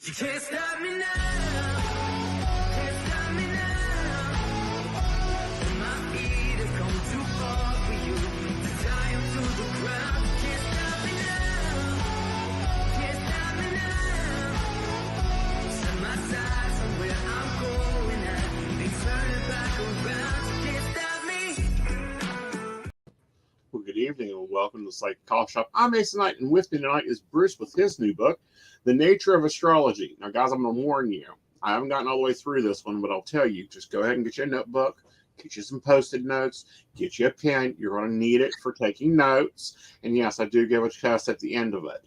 You can't stop me now. Can't stop me now. My feet have come too far for you to tie them to the ground. You can't stop me now. Can't stop me now. Set my sights on where I'm going at. They turn it back around. You can't stop me. Well, good evening and welcome to the Psychic Coffee Shop. I'm Aeson Knight, and with me tonight is Bruce with his new book, The Nature of Astrology. Now, guys, I'm going to warn you. I haven't gotten all the way through this one, but I'll tell you, just go ahead and get you a notebook, get you some Post-it notes, get you a pen. You're going to need it for taking notes. And yes, I do give a test at the end of it.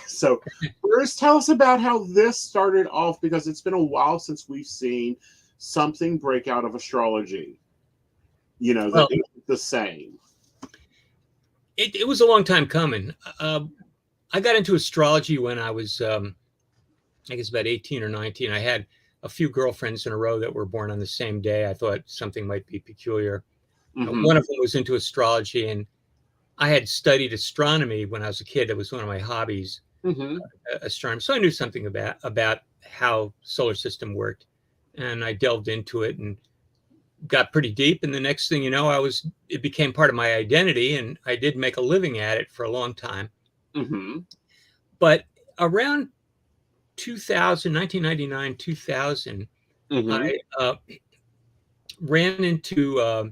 So, Bruce, tell us about how this started off, because it's been a while since we've seen something break out of astrology. You know, that isn't the same. It was a long time coming. I got into astrology when I was, I guess, about 18 or 19. I had a few girlfriends in a row that were born on the same day. I thought something might be peculiar. Mm-hmm. One of them was into astrology, and I had studied astronomy when I was a kid. That was one of my hobbies, astronomy. So I knew something about how solar system worked, and I delved into it and got pretty deep. And the next thing you know, it became part of my identity, and I did make a living at it for a long time. Mm-hmm. But around 2000, 1999, 2000, I ran into a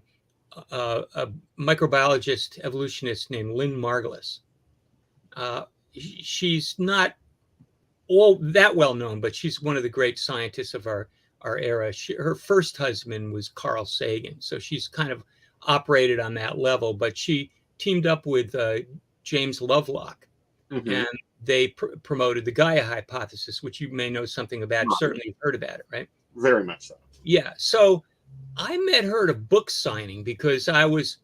microbiologist, evolutionist named Lynn Margulis. She's not all that well known, but she's one of the great scientists of our era. Her first husband was Carl Sagan, so she's kind of operated on that level. But she teamed up with James Lovelock, and they promoted the Gaia hypothesis, which you may know something about. Right. Certainly you've heard about it, right? Very much so. Yeah. So I met her at a book signing because I was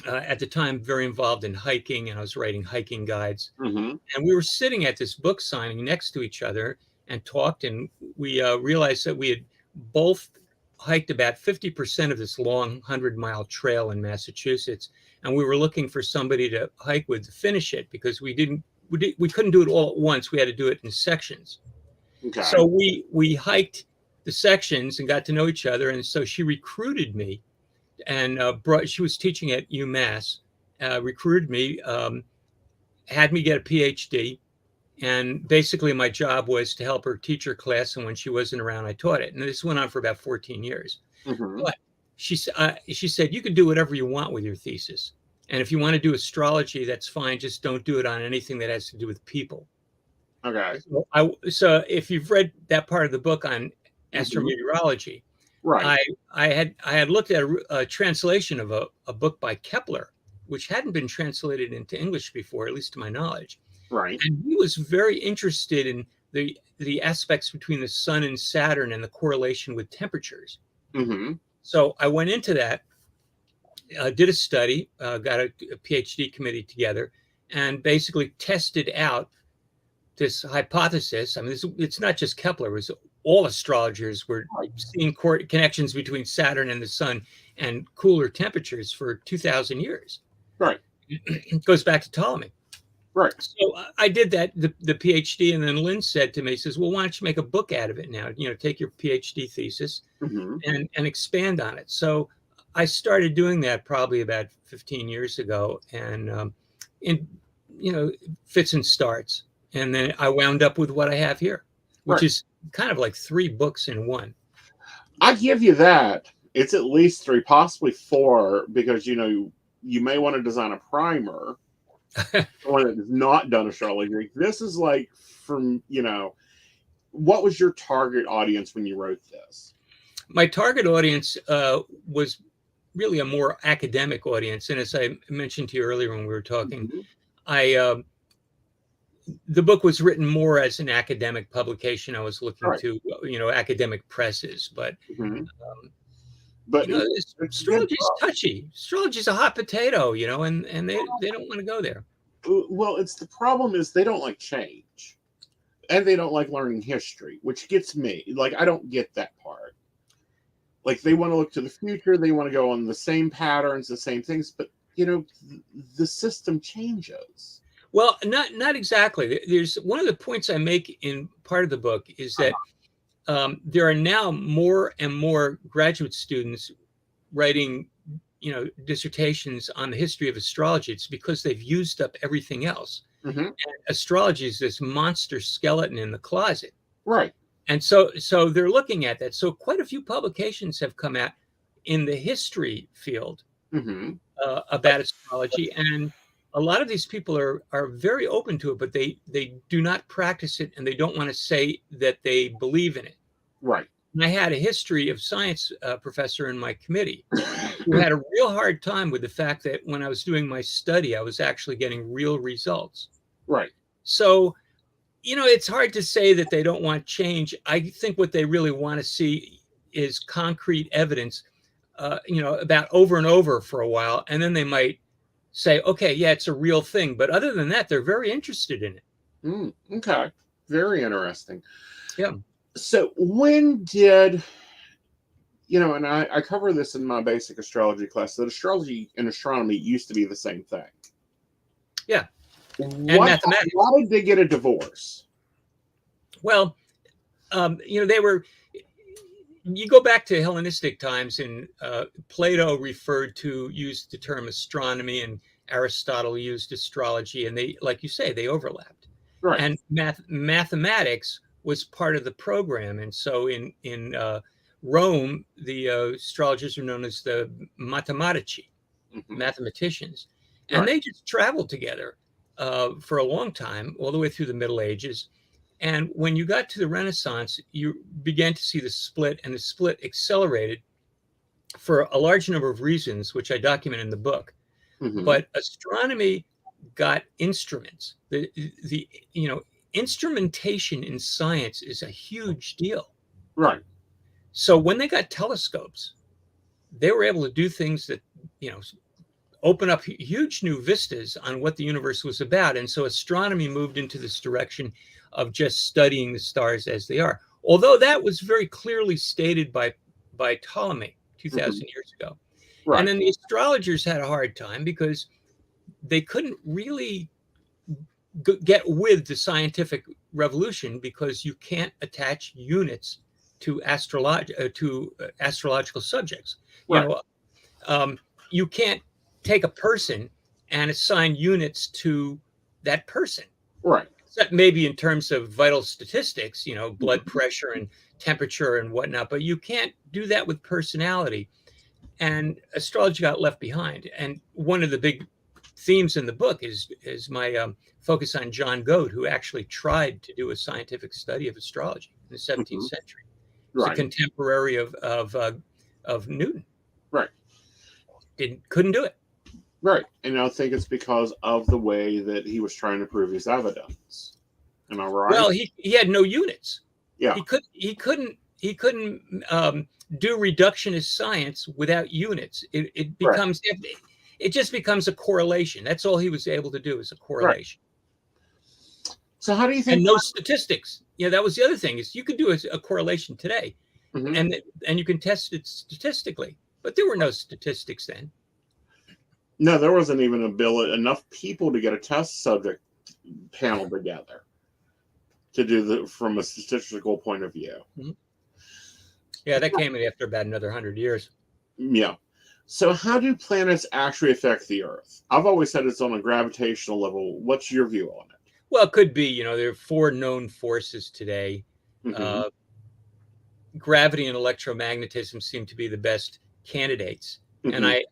at the time very involved in hiking, and I was writing hiking guides. And we were sitting at this book signing next to each other and talked, and we realized that we had both hiked about 50% of this long 100-mile trail in Massachusetts, and we were looking for somebody to hike with to finish it, because we couldn't do it all at once. We had to do it in sections. Okay. So we hiked the sections and got to know each other, and so she recruited me, and she was teaching at UMass, recruited me, had me get a PhD. And basically my job was to help her teach her class, and when she wasn't around, I taught it. And this went on for about 14 years. But she said, you can do whatever you want with your thesis. And if you want to do astrology, that's fine. Just don't do it on anything that has to do with people. Okay. So if you've read that part of the book on astrometeorology, Right. I had looked at a translation of a book by Kepler, which hadn't been translated into English before, at least to my knowledge. Right. And he was very interested in the aspects between the sun and Saturn and the correlation with temperatures. So I went into that, did a study, got a PhD committee together, and basically tested out this hypothesis. I mean, it's not just Kepler. It was all astrologers were seeing connections between Saturn and the sun and cooler temperatures for 2,000 years. Right. It goes back to Ptolemy. Right. So I did that, the PhD, and then Lynn said to me, says, well, why don't you make a book out of it now? You know, take your PhD thesis and expand on it. So I started doing that probably about 15 years ago, and fits and starts. And then I wound up with what I have here, which is kind of like 3 books in one. I give you that. It's at least 3, possibly 4, because, you may want to design a primer. One that has not done astrology. This is like from, what was your target audience when you wrote this? My target audience was really a more academic audience. And as I mentioned to you earlier when we were talking, the book was written more as an academic publication. I was looking to, academic presses, but astrology is touchy. Astrology is a hot potato, and they don't want to go there. Well, the problem is they don't like change, and they don't like learning history, which gets me. Like, I don't get that part. Like, they want to look to the future. They want to go on the same patterns, the same things, but the system changes. Well, not exactly. There's one of the points I make in part of the book is that there are now more and more graduate students writing, dissertations on the history of astrology. It's because they've used up everything else. Mm-hmm. And astrology is this monster skeleton in the closet. Right. And so they're looking at that. So quite a few publications have come out in the history field Mm-hmm. about astrology, and a lot of these people are very open to it, but they do not practice it, and they don't want to say that they believe in it. Right. And I had a history of science professor in my committee who had a real hard time with the fact that when I was doing my study, I was actually getting real results. Right. So, it's hard to say that they don't want change. I think what they really want to see is concrete evidence, about over and over for a while. And then they might say, okay, yeah, it's a real thing. But other than that, they're very interested in it. Okay. Very interesting. Yeah. So when did, and I cover this in my basic astrology class, that astrology and astronomy used to be the same thing. Yeah. And mathematics. Why did they get a divorce? Well, they were, you go back to Hellenistic times, and Plato used the term astronomy, and Aristotle used astrology, and they, like you say, they overlapped. Right. And mathematics was part of the program. And so in Rome, the astrologers are known as the mathematici, mathematicians. And they just traveled together for a long time, all the way through the Middle Ages. And when you got to the Renaissance, you began to see the split, and the split accelerated for a large number of reasons, which I document in the book. But astronomy got instruments. The instrumentation in science is a huge deal. Right. So when they got telescopes, they were able to do things that, open up huge new vistas on what the universe was about. And so astronomy moved into this direction of just studying the stars as they are. Although that was very clearly stated by Ptolemy 2,000 years ago. Right. And then the astrologers had a hard time because they couldn't really get with the scientific revolution, because you can't attach units to astrological subjects. Right. You can't take a person and assign units to that person. Right. Except maybe in terms of vital statistics, blood pressure and temperature and whatnot, but you can't do that with personality. And astrology got left behind. And one of the big themes in the book is my focus on John Goat, who actually tried to do a scientific study of astrology in the 17th century. He's a contemporary of Newton. Right. Couldn't do it. Right. And I think it's because of the way that he was trying to prove his evidence. Am I right? Well, he had no units. Yeah. He couldn't do reductionist science without units. It becomes it just becomes a correlation. That's all he was able to do, is a correlation. Right. So how do you think? And no statistics. That was the other thing, is you could do a correlation today, and you can test it statistically, but there were no statistics then. No, there wasn't even enough people to get a test subject panel together to do from a statistical point of view. Yeah, that came in after about another 100 years. Yeah. So how do planets actually affect the Earth? I've always said it's on a gravitational level. What's your view on it? Well, it could be, there are 4 known forces today. Gravity and electromagnetism seem to be the best candidates. And I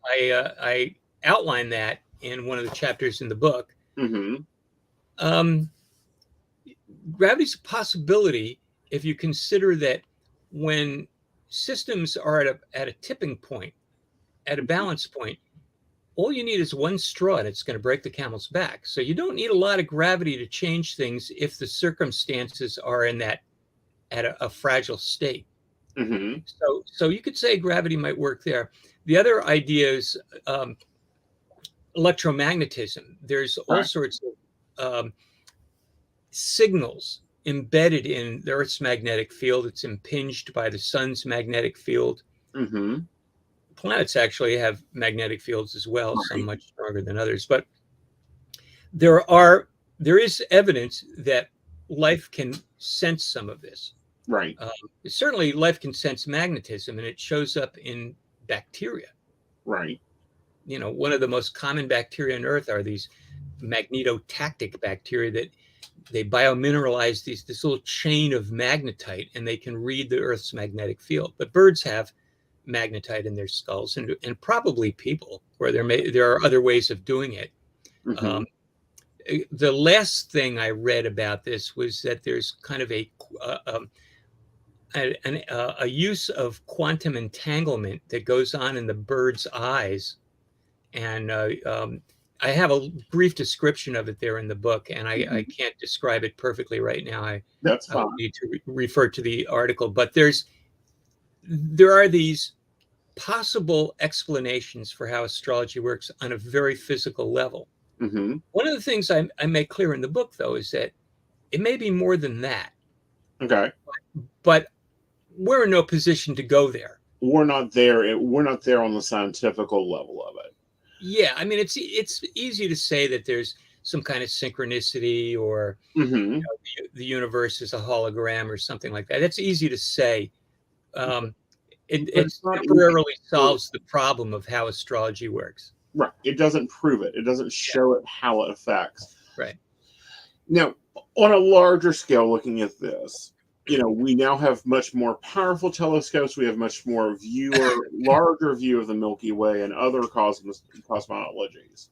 outline that in one of the chapters in the book. Gravity's a possibility if you consider that when systems are at a tipping point, at a balance point, all you need is one straw and it's going to break the camel's back. So you don't need a lot of gravity to change things if the circumstances are in that at a fragile state. So you could say gravity might work there. The other idea is electromagnetism. There's all sorts of signals embedded in the Earth's magnetic field. It's impinged by the sun's magnetic field. Planets actually have magnetic fields as well, some much stronger than others. But there is evidence that life can sense some of this. Right. Certainly, life can sense magnetism, and it shows up in bacteria. Right. You know, one of the most common bacteria on Earth are these magnetotactic bacteria that they biomineralize this little chain of magnetite, and they can read the Earth's magnetic field. But birds have magnetite in their skulls, and probably people, where there are other ways of doing it. Mm-hmm. The last thing I read about this was that there's kind of a use of quantum entanglement that goes on in the bird's eyes. And I have a brief description of it there in the book, and I can't describe it perfectly right now. That's I fine. would need to refer to the article, but there are these possible explanations for how astrology works on a very physical level. Mm-hmm. One of the things I make clear in the book, though, is that it may be more than that, Okay. but we're in no position to go there. We're not there. We're not there on the scientific level of it. Yeah, I mean, it's easy to say that there's some kind of synchronicity, or Mm-hmm. the universe is a hologram or something like that. It's easy to say. It it's not temporarily solves the problem of how astrology works. Right. It doesn't prove it. It doesn't show it how it affects. Right. Now, on a larger scale, looking at this, you know, we now have much more powerful telescopes. We have much more larger view of the Milky Way and other cosmologies.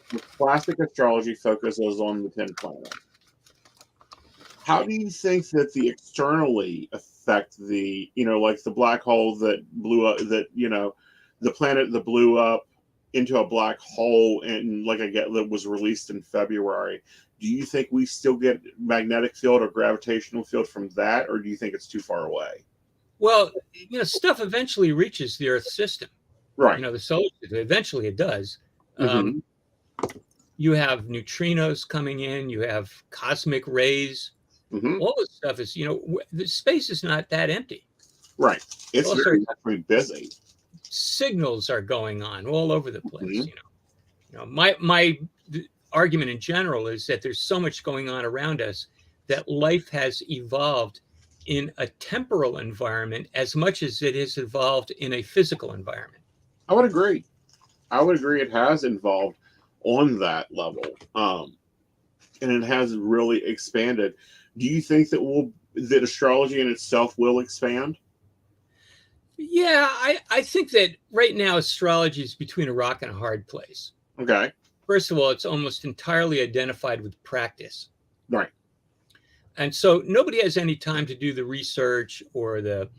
The classic astrology focuses on the 10 planets. How do you think that the externally affect the, you know, like the black hole that blew up, that, you know, the planet that blew up into a black hole and that was released in February? Do you think we still get magnetic field or gravitational field from that, or do you think it's too far away? Well, you know, stuff eventually reaches the Earth system. Right. You know, the solar system, eventually it does. Mm-hmm. You have neutrinos coming in, you have cosmic rays. Mm-hmm. All this stuff is, you know, the space is not that empty. Right. It's Also, very busy. Signals are going on all over the place. Mm-hmm. You know, my argument in general is that there's so much going on around us that life has evolved in a temporal environment as much as it has evolved in a physical environment. I would agree. It has evolved on that level, and it has really expanded. Do you think that astrology in itself will expand? Yeah, I think that right now astrology is between a rock and a hard place. Okay. First of all, it's almost entirely identified with practice. Right. And so nobody has any time to do the research or the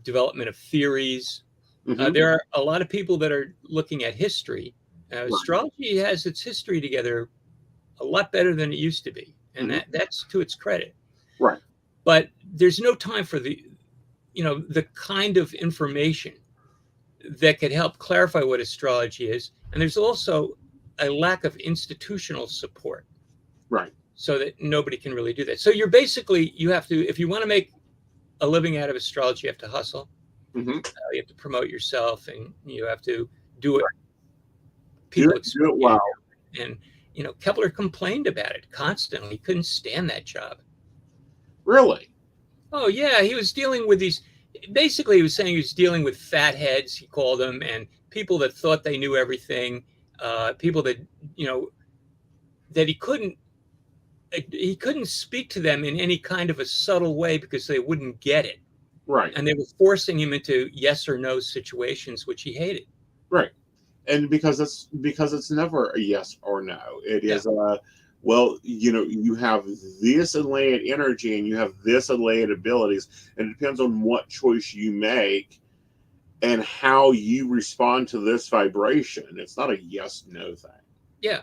development of theories. Mm-hmm. There are a lot of people that are looking at history. Astrology has its history together a lot better than it used to be. And Mm-hmm. that's to its credit. Right. But there's no time for the kind of information that could help clarify what astrology is. And there's also a lack of institutional support. Right. So that nobody can really do that. So you have to, if you want to make a living out of astrology, you have to hustle. Mm-hmm. You have to promote yourself, and you have to do it. Right. People do it well. And, you know, Kepler complained about it constantly. He couldn't stand that job. Really? Oh, yeah. He was dealing with these. Basically, he was saying he was dealing with fatheads, he called them, and people that thought they knew everything. People that, you know, that he couldn't speak to them in any kind of a subtle way because they wouldn't get it. Right. And they were forcing him into yes or no situations, which he hated. Right. And because it's never a yes or no. It is well, you know, you have this allayed energy and you have this allayed abilities, and it depends on what choice you make and how you respond to this vibration. It's not a yes/no thing. Yeah.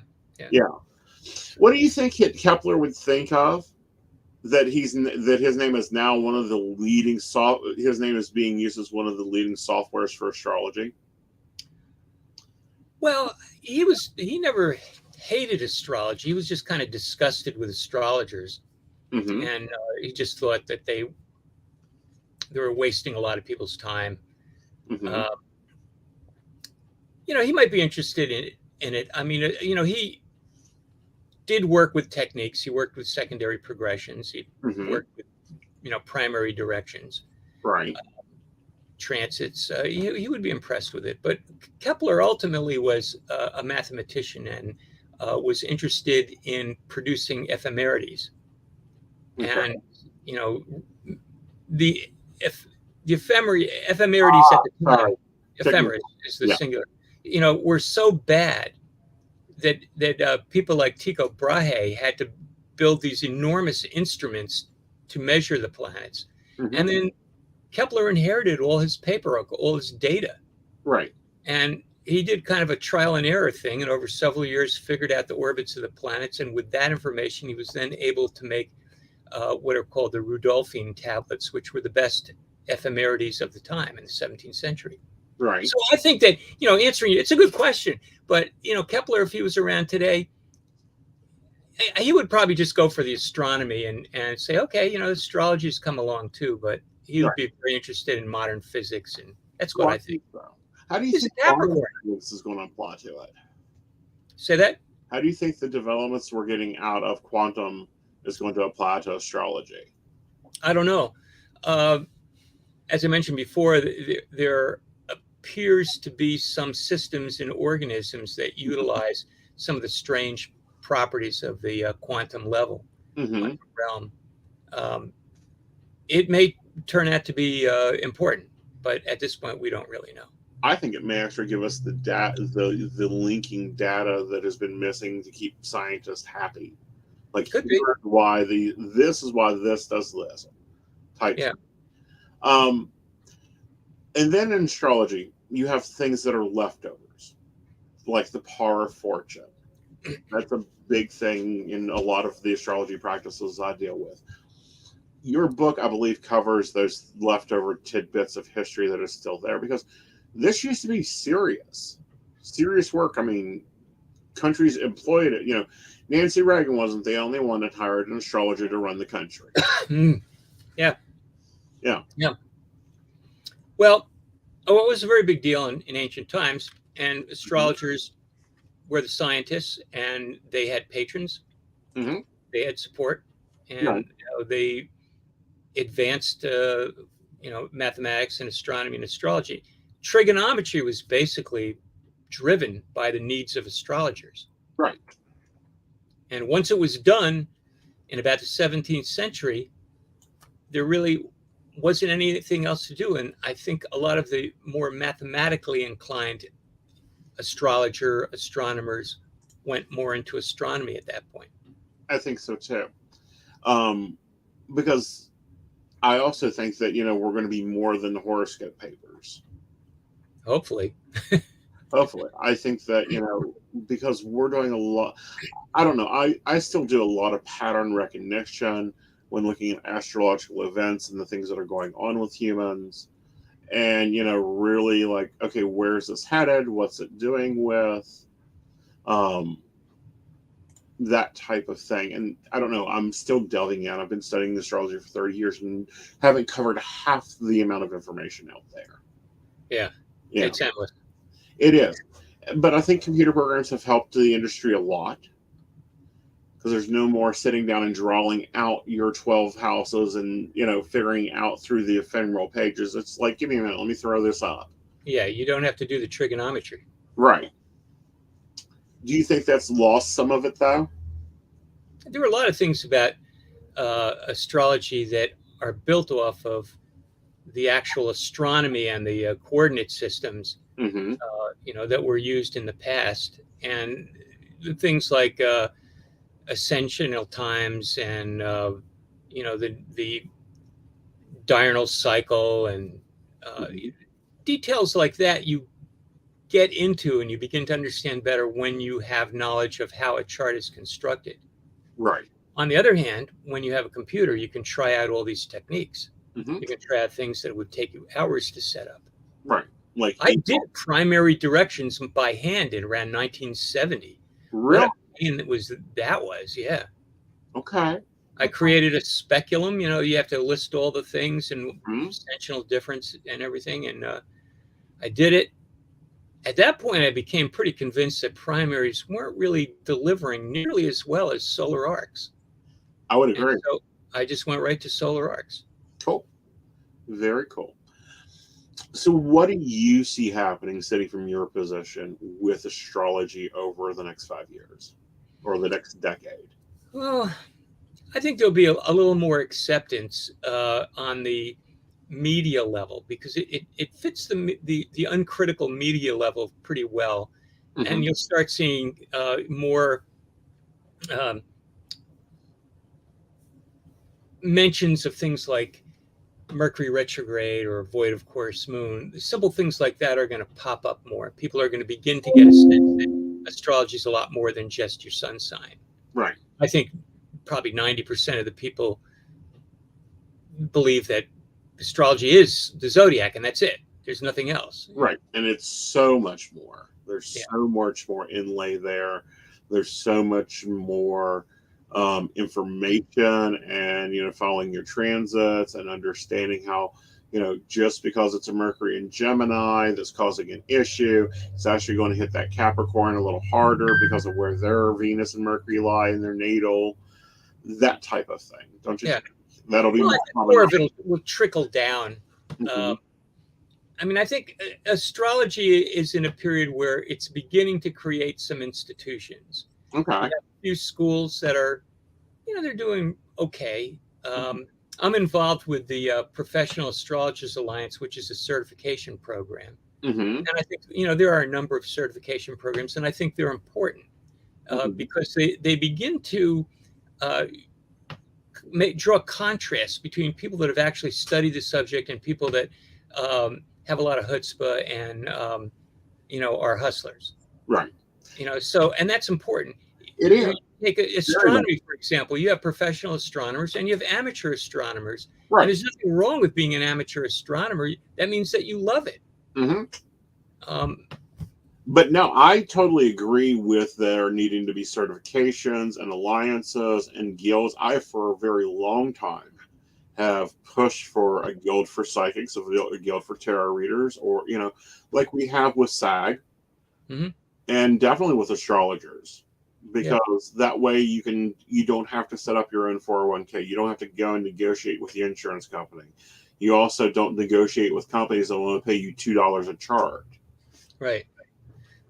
What do you think Kepler would think of that his name is now one of the leading his name is being used as one of the leading softwares for astrology? Well, he never hated astrology. He was just kind of disgusted with astrologers. Mm-hmm. And he just thought that they were wasting a lot of people's time. Mm-hmm. You know, he might be interested in it. I mean, you know, he did work with techniques. He worked with secondary progressions. He Mhm. worked with, primary directions, Right. transits. He would be impressed with it. But Kepler ultimately was a mathematician and was interested in producing ephemerides. Okay. And, the if the ephemerides at the time, Sorry. ephemeris is the Yeah. singular, were so bad that people like Tycho Brahe had to build these enormous instruments to measure the planets. Mhm. And then Kepler inherited all his paperwork, all his data. Right. And he did kind of a trial and error thing, and over several years figured out the orbits of the planets. And with that information, he was then able to make what are called the Rudolphine tablets, which were the best ephemerides of the time in the 17th century. Right. So I think that, answering it's a good question, but, Kepler, if he was around today, he would probably just go for the astronomy and say, okay, astrology's come along too, but he would Right. be very interested in modern physics. And that's what Well, I think. so. How do you He's think a Capricorn. this is going to apply to it? Say that? How do you think the developments we're getting out of quantum is going to apply to astrology? I don't know. As I mentioned before, there appears to be some systems in organisms that utilize some of the strange properties of the quantum level, Mm-hmm. quantum realm. It may turn out to be important, but at this point, we don't really know. I think it may actually give us the the linking data that has been missing to keep scientists happy. Like, Could be. why this is why this does this type. Yeah. And then in astrology, you have things that are leftovers, like the power of fortune. That's a big thing in a lot of the astrology practices I deal with. Your book, I believe, covers those leftover tidbits of history that are still there, because this used to be serious work. I mean, countries employed it. Nancy Reagan wasn't the only one that hired an astrologer to run the country. Yeah. Yeah. Yeah. Well, it was a very big deal in ancient times, and astrologers were the scientists, and they had patrons. Mm-hmm. They had support, and Right. they advanced, mathematics and astronomy and astrology. Trigonometry was basically driven by the needs of astrologers. Right. And once it was done in about the 17th century, there really wasn't anything else to do. And I think a lot of the more mathematically inclined astronomers went more into astronomy at that point. I think so too. Because I also think that, we're going to be more than the horoscope papers. Hopefully. Hopefully. I think that, because we're doing a lot, I don't know, I still do a lot of pattern recognition when looking at astrological events and the things that are going on with humans. And, really like, okay, where's this headed? What's it doing with? That type of thing. And I don't know, I'm still delving in. I've been studying astrology for 30 years and haven't covered half the amount of information out there. Yeah. It's endless. It is. But I think computer programs have helped the industry a lot, because there's no more sitting down and drawing out your 12 houses and, figuring out through the ephemeral pages. It's like, give me a minute, let me throw this up. Yeah, you don't have to do the trigonometry. Right. Do you think that's lost some of it, though? There were a lot of things about astrology that are built off of the actual astronomy and the coordinate systems, Mm-hmm. That were used in the past. And things like ascensional times and, the diurnal cycle and details like that you get into and you begin to understand better when you have knowledge of how a chart is constructed. Right. On the other hand, when you have a computer, you can try out all these techniques. Mm-hmm. You can try out things that would take you hours to set up. Right. Like, I did primary directions by hand in around 1970. really? And that was, yeah. Okay. I created a speculum. You have to list all the things and Mhm. extensional difference and everything. And I did it. At that point, I became pretty convinced that primaries weren't really delivering nearly as well as solar arcs. I would And agree. so I just went right to solar arcs. Cool. Very cool. So, what do you see happening, sitting from your position, with astrology over the next 5 years or the next decade? Well, I think there'll be a little more acceptance on the media level because it fits the uncritical media level pretty well. Hmm. And you'll start seeing more um, mentions of things like Mercury retrograde or void of course moon. Simple things like that are going to pop up more. People are going to begin to get a sense that astrology is a lot more than just your sun sign. Right. I think probably 90% of the people believe that astrology is the zodiac and that's it. There's nothing else. Right. And it's so much more. There's Yeah. so much more inlay there. There's so much more information, and following your transits and understanding how, just because it's a Mercury in Gemini that's causing an issue, it's actually going to hit that Capricorn a little harder because of where their Venus and Mercury lie in their natal, that type of thing. Don't you Yeah. think? That'll be Well, I more think common. more of it will trickle down. Mhm. I mean, I think astrology is in a period where it's beginning to create some institutions. You Okay. have a few schools that are, they're doing okay. I'm involved with the Professional Astrologers Alliance, which is a certification program. Hmm. And I think, there are a number of certification programs, and I think they're important because they begin to uh, draw contrasts between people that have actually studied the subject and people that have a lot of chutzpah and are hustlers. Right. So and that's important. It is. Take astronomy, for example. You have professional astronomers and you have amateur astronomers. Right. And there's nothing wrong with being an amateur astronomer. That means that you love it. Hmm. Um, But no, I totally agree with there needing to be certifications and alliances and guilds. I, for a very long time, have pushed for a guild for psychics, a guild for tarot readers, or, like we have with SAG, Mhm. and definitely with astrologers. Because that way you don't have to set up your own 401k. You don't have to go and negotiate with the insurance company. You also don't negotiate with companies that want to pay you $2 a charge. Right.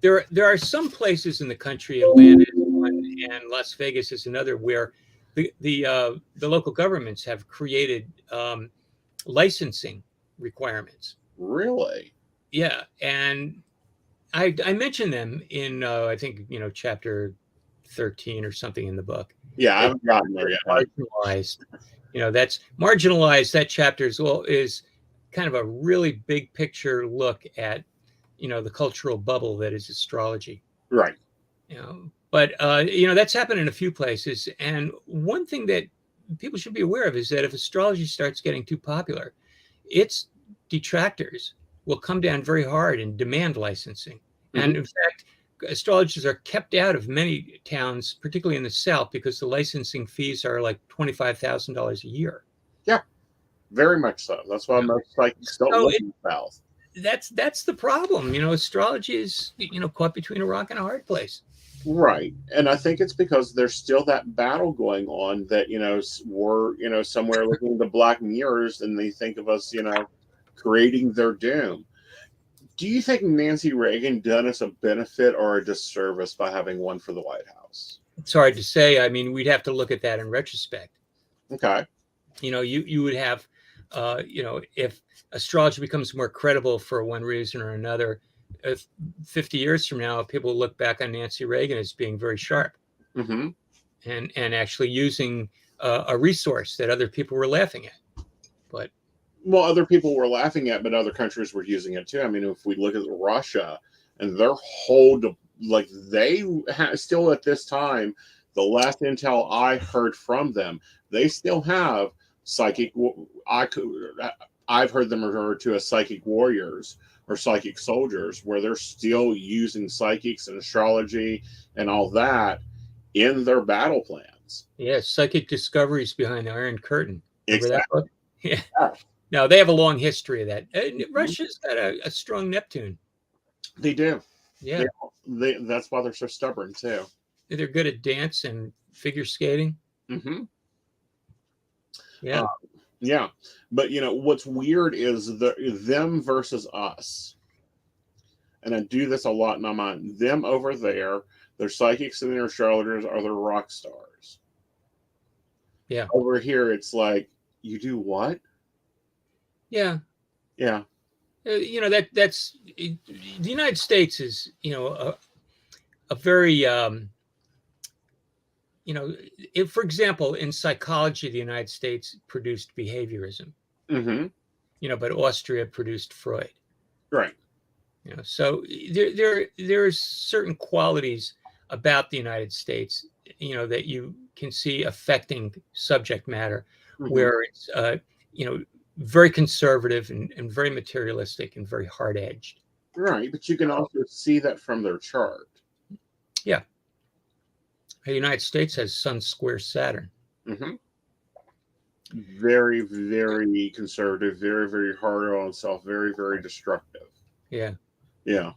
There are some places in the country, Atlanta is one, and Las Vegas is another, where the local governments have created licensing requirements. Really? Yeah, and I mentioned them in I think chapter 13 or something in the book. Yeah, I haven't gotten there yet. Marginalized. That's marginalized. That chapter is kind of a really big picture look at the cultural bubble that is astrology. Right. But that's happened in a few places. And one thing that people should be aware of is that if astrology starts getting too popular, its detractors will come down very hard and demand licensing. And in fact, astrologers are kept out of many towns, particularly in the South, because the licensing fees are like $25,000 a year. Yeah, very much so. That's why most psychics don't live in the South. That's the problem. Astrology is caught between a rock and a hard place. Right. And I think it's because there's still that battle going on that, we're, somewhere looking at the black mirrors and they think of us, creating their doom. Do you think Nancy Reagan done us a benefit or a disservice by having one for the White House? It's hard to say. I mean, we'd have to look at that in retrospect. Okay. You would have, if astrology becomes more credible for one reason or another, 50 years from now, people will look back on Nancy Reagan as being very sharp and actually using a resource that other people were laughing at. But other people were laughing at, but other countries were using it too. I mean, if we look at Russia and their whole, they still at this time, the last intel I heard from them, they still have psychic. I've heard them referred to as psychic warriors or psychic soldiers, where they're still using psychics and astrology and all that in their battle plans. Yeah, psychic discoveries behind the Iron Curtain. Remember that book? Yeah. Yeah. No, they have a long history of that. Russia's got a strong Neptune. They do. Yeah, That's why they're so stubborn too. they're good at dance and figure skating. Mm-hmm. Yeah, Yeah, but what's weird is them versus us, and I do this a lot in my mind. Them over there, their psychics and their astrologers are their rock stars. yeah, Over here, it's like, you do what? yeah. Yeah. That's the United States is a very if, for example, in psychology, the United States produced behaviorism, Mm-hmm. but Austria produced Freud. Right. So there's certain qualities about the United States, that you can see affecting subject matter, Mm-hmm. where it's very conservative and very materialistic and very hard edged. Right, but you can also see that from their chart. Yeah. The United States has Sun square Saturn. Mm-hmm. Very, very conservative, very, very hard on itself, very, very destructive. Yeah. Yeah.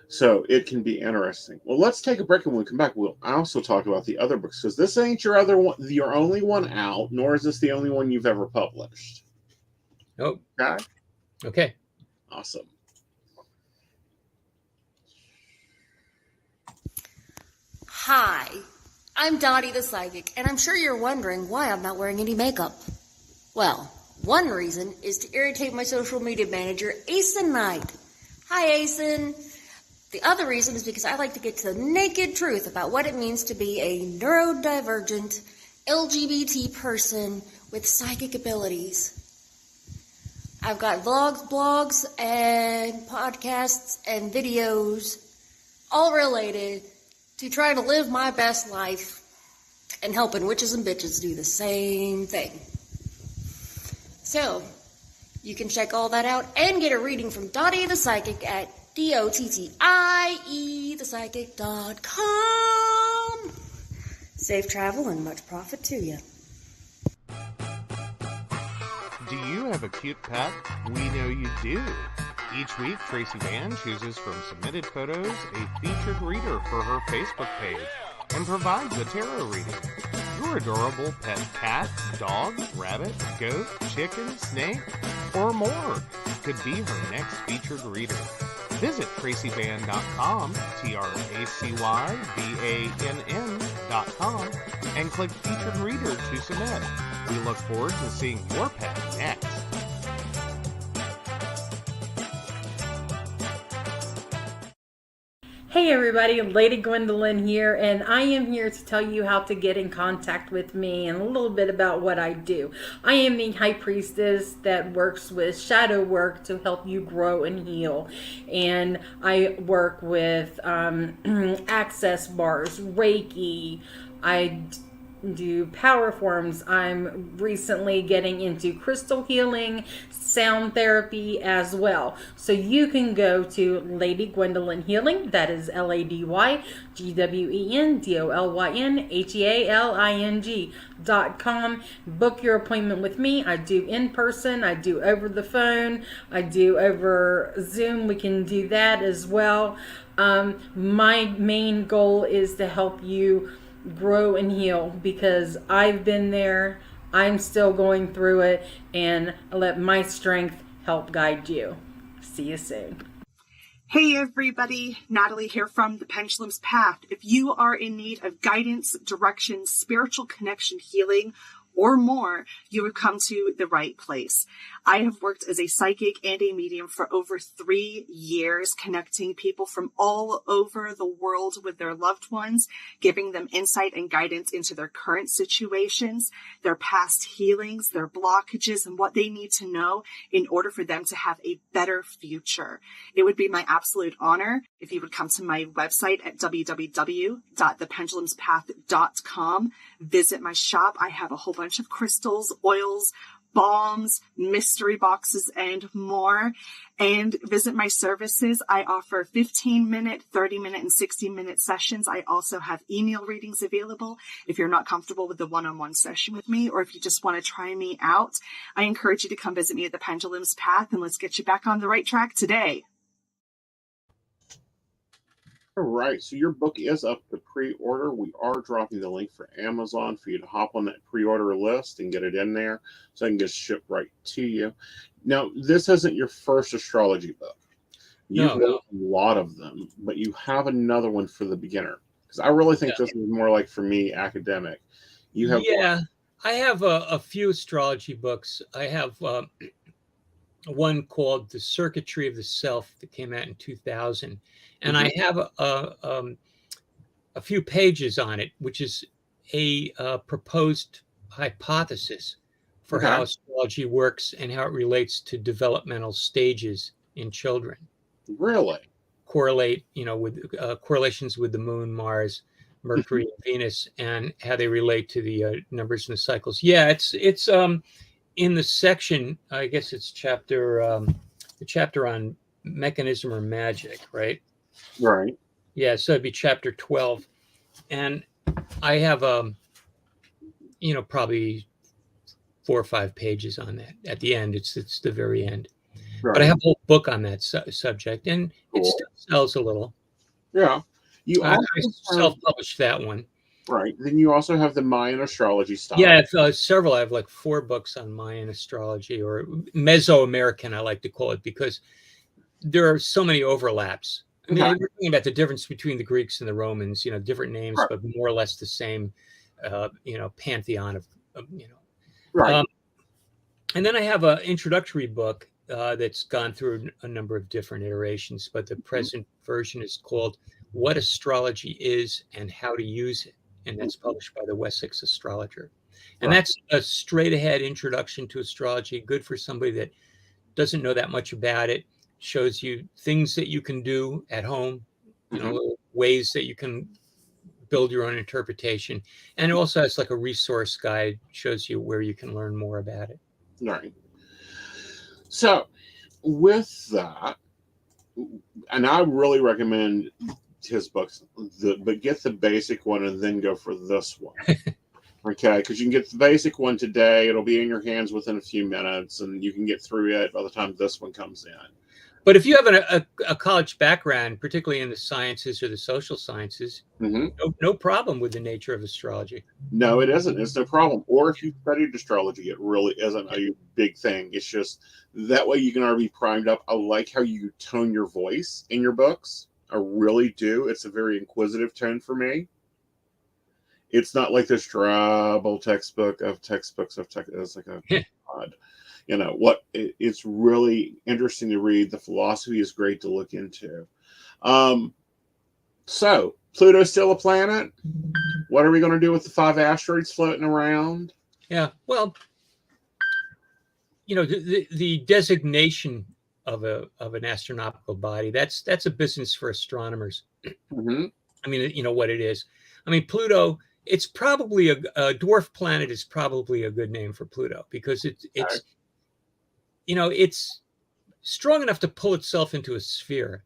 So it can be interesting. Well, let's take a break, and when we come back, we'll also talk about the other books, because this ain't your only one out, nor is this the only one you've ever published. Oh. Okay. Okay. Awesome. Hi, I'm Dottie the Psychic, and I'm sure you're wondering why I'm not wearing any makeup. Well, one reason is to irritate my social media manager, Aeson Knight. Hi, Aeson. The other reason is because I like to get to the naked truth about what it means to be a neurodivergent LGBT person with psychic abilities. I've got vlogs, blogs, and podcasts and videos all related to try to live my best life and helping witches and bitches do the same thing. So, you can check all that out and get a reading from Dottie the Psychic at DOTTIEthepsychic.com. Safe travel and much profit to you. Do you have a cute pet? We know you do. Each week, Tracy Van chooses from submitted photos a featured reader for her Facebook page and provides a tarot reading. Your adorable pet cat, dog, rabbit, goat, chicken, snake, or more could be her next featured reader. Visit tracyvann.com, TracyVann.com, and click Featured Reader to submit. We look forward to seeing your pet next. Hey everybody, Lady Gwendolyn here, and I am here to tell you how to get in contact with me and a little bit about what I do. I am the High Priestess that works with shadow work to help you grow and heal, and I work with access bars, Reiki, I do power forms. I'm recently getting into crystal healing, sound therapy as well. So you can go to Lady Gwendolyn Healing, that is LadyGwendolynHealing.com. Book your appointment with me. I do in person, I do over the phone, I do over Zoom. We can do that as well. My main goal is to help you grow and heal, because I've been there, I'm still going through it, and I let my strength help guide you. See you soon. Hey everybody, Natalie here from The Pendulum's Path. If you are in need of guidance, direction, spiritual connection, healing, or more, you have come to the right place. I have worked as a psychic and a medium for over 3 years, connecting people from all over the world with their loved ones, giving them insight and guidance into their current situations, their past healings, their blockages, and what they need to know in order for them to have a better future. It would be my absolute honor if you would come to my website at www.thependulumspath.com. Visit my shop. I have a whole bunch of crystals, oils, balms, mystery boxes, and more. And visit my services. I offer 15-minute, 30-minute, and 60-minute sessions. I also have email readings available if you're not comfortable with the one-on-one session with me, or if you just want to try me out. I encourage you to come visit me at the Pendulum's Path, and let's get you back on the right track today. All right, so your book is up to pre-order. We are dropping the link for Amazon for you to hop on that pre-order list and get it in there so I can get shipped right to you. Now, this isn't your first astrology book. You've written a lot of them, but you have another one for the beginner. Because I really think this is more like, for me, academic. You have I have a few astrology books. I have one called The Circuitry of the Self that came out in 2000. And I have a few pages on it, which is a proposed hypothesis for how astrology works and how it relates to developmental stages in children. Really? Correlate, with correlations with the moon, Mars, Mercury, and Venus, and how they relate to the numbers and the cycles. Yeah, it's in the section, I guess it's the chapter on mechanism or magic, right? Right. Yeah, so it'd be chapter 12. And I have, probably 4 or 5 pages on that. At the end, it's the very end. Right. But I have a whole book on that subject, and it still sells a little. Yeah. I self-published that one. Right. Then you also have the Mayan astrology style. Yeah, I have several. I have like 4 books on Mayan astrology, or Mesoamerican, I like to call it, because there are so many overlaps. I mean, we're talking about the difference between the Greeks and the Romans, different names, but more or less the same, pantheon of. Right. And then I have an introductory book that's gone through a number of different iterations, but the present version is called What Astrology Is and How to Use It. And that's published by the Wessex Astrologer. And that's a straight ahead introduction to astrology, good for somebody that doesn't know that much about it. Shows you things that you can do at home, ways that you can build your own interpretation. And it also has like a resource guide, shows you where you can learn more about it. Right. So with that, and I really recommend his books, but get the basic one and then go for this one. Okay, because you can get the basic one today. It'll be in your hands within a few minutes, and you can get through it by the time this one comes in. But if you have a college background, particularly in the sciences or the social sciences, no problem with the nature of astrology. No, it isn't. It's no problem. Or if you studied astrology, it really isn't a big thing. It's just that way you can already be primed up. I like how you tone your voice in your books. I really do. It's a very inquisitive tone for me. It's not like this drabble textbook of textbooks of tech. It's like a odd. It's really interesting to read. The philosophy is great to look into. So Pluto's still a planet. What are we going to do with the 5 asteroids floating around? Yeah, well, the designation of an astronomical body, that's a business for astronomers. I mean, what it is. I mean, Pluto, it's probably a dwarf planet is probably a good name for Pluto, because it's it's strong enough to pull itself into a sphere,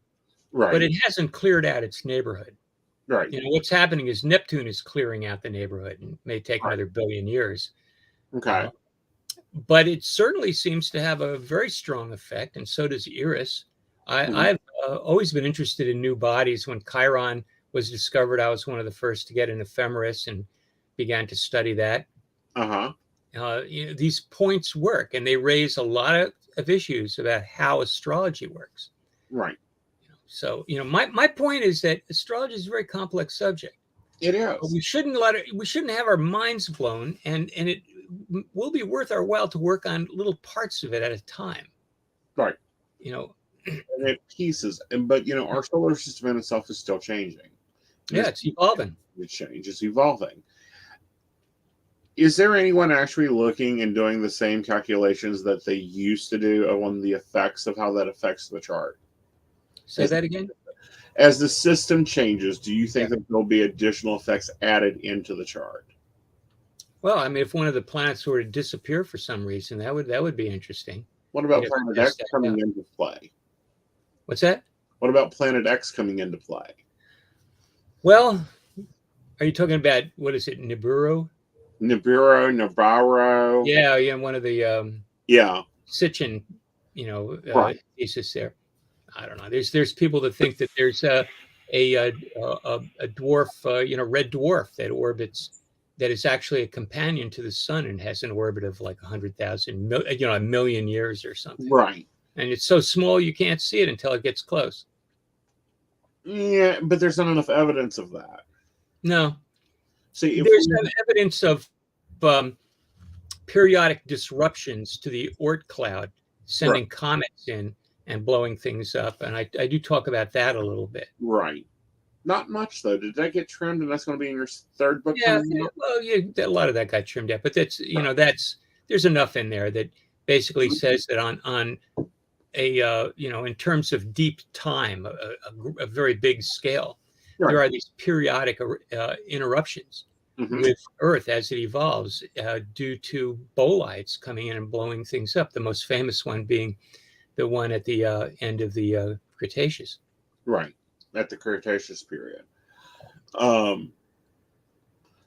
but it hasn't cleared out its neighborhood. Right. What's happening is Neptune is clearing out the neighborhood, and may take another billion years. Okay. But it certainly seems to have a very strong effect, and so does Eris. I've always been interested in new bodies. When Chiron was discovered, I was one of the first to get an ephemeris and began to study that. These points work, and they raise a lot of issues about how astrology works. Right. So, my point is that astrology is a very complex subject. It is. But we shouldn't have our minds blown, and it will be worth our while to work on little parts of it at a time. Right. And it pieces, but our solar system in itself is still changing. It's evolving. It's evolving. Is there anyone actually looking and doing the same calculations that they used to do on the effects of how that affects the chart? Say that again? As the system changes, do you think that there'll be additional effects added into the chart? Well, I mean, if one of the planets were to disappear for some reason, that would be interesting. What about You'd have Planet to X test that coming out. into play? What's that? What about Planet X coming into play? Well, are you talking about what is it, Nibiru? Nibiru. Yeah, yeah, one of the Yeah. Sitchin, Right. thesis there. I don't know. There's people that think that there's a dwarf, red dwarf that orbits, that is actually a companion to the sun and has an orbit of like 100,000, a million years or something. Right. And it's so small you can't see it until it gets close. Yeah, but there's not enough evidence of that. No, See, if there's we, no evidence of periodic disruptions to the Oort cloud, sending comets in and blowing things up. And I do talk about that a little bit. right. Not much though. Did that get trimmed? And that's going to be in your third book. Yeah, coming up? well, a lot of that got trimmed out, but that's there's enough in there that basically says that on a in terms of deep time, a very big scale, Right. there are these periodic interruptions Mhm. with Earth as it evolves due to bolides coming in and blowing things up. The most famous one being the one at the end of the Cretaceous. Right. At the Cretaceous period.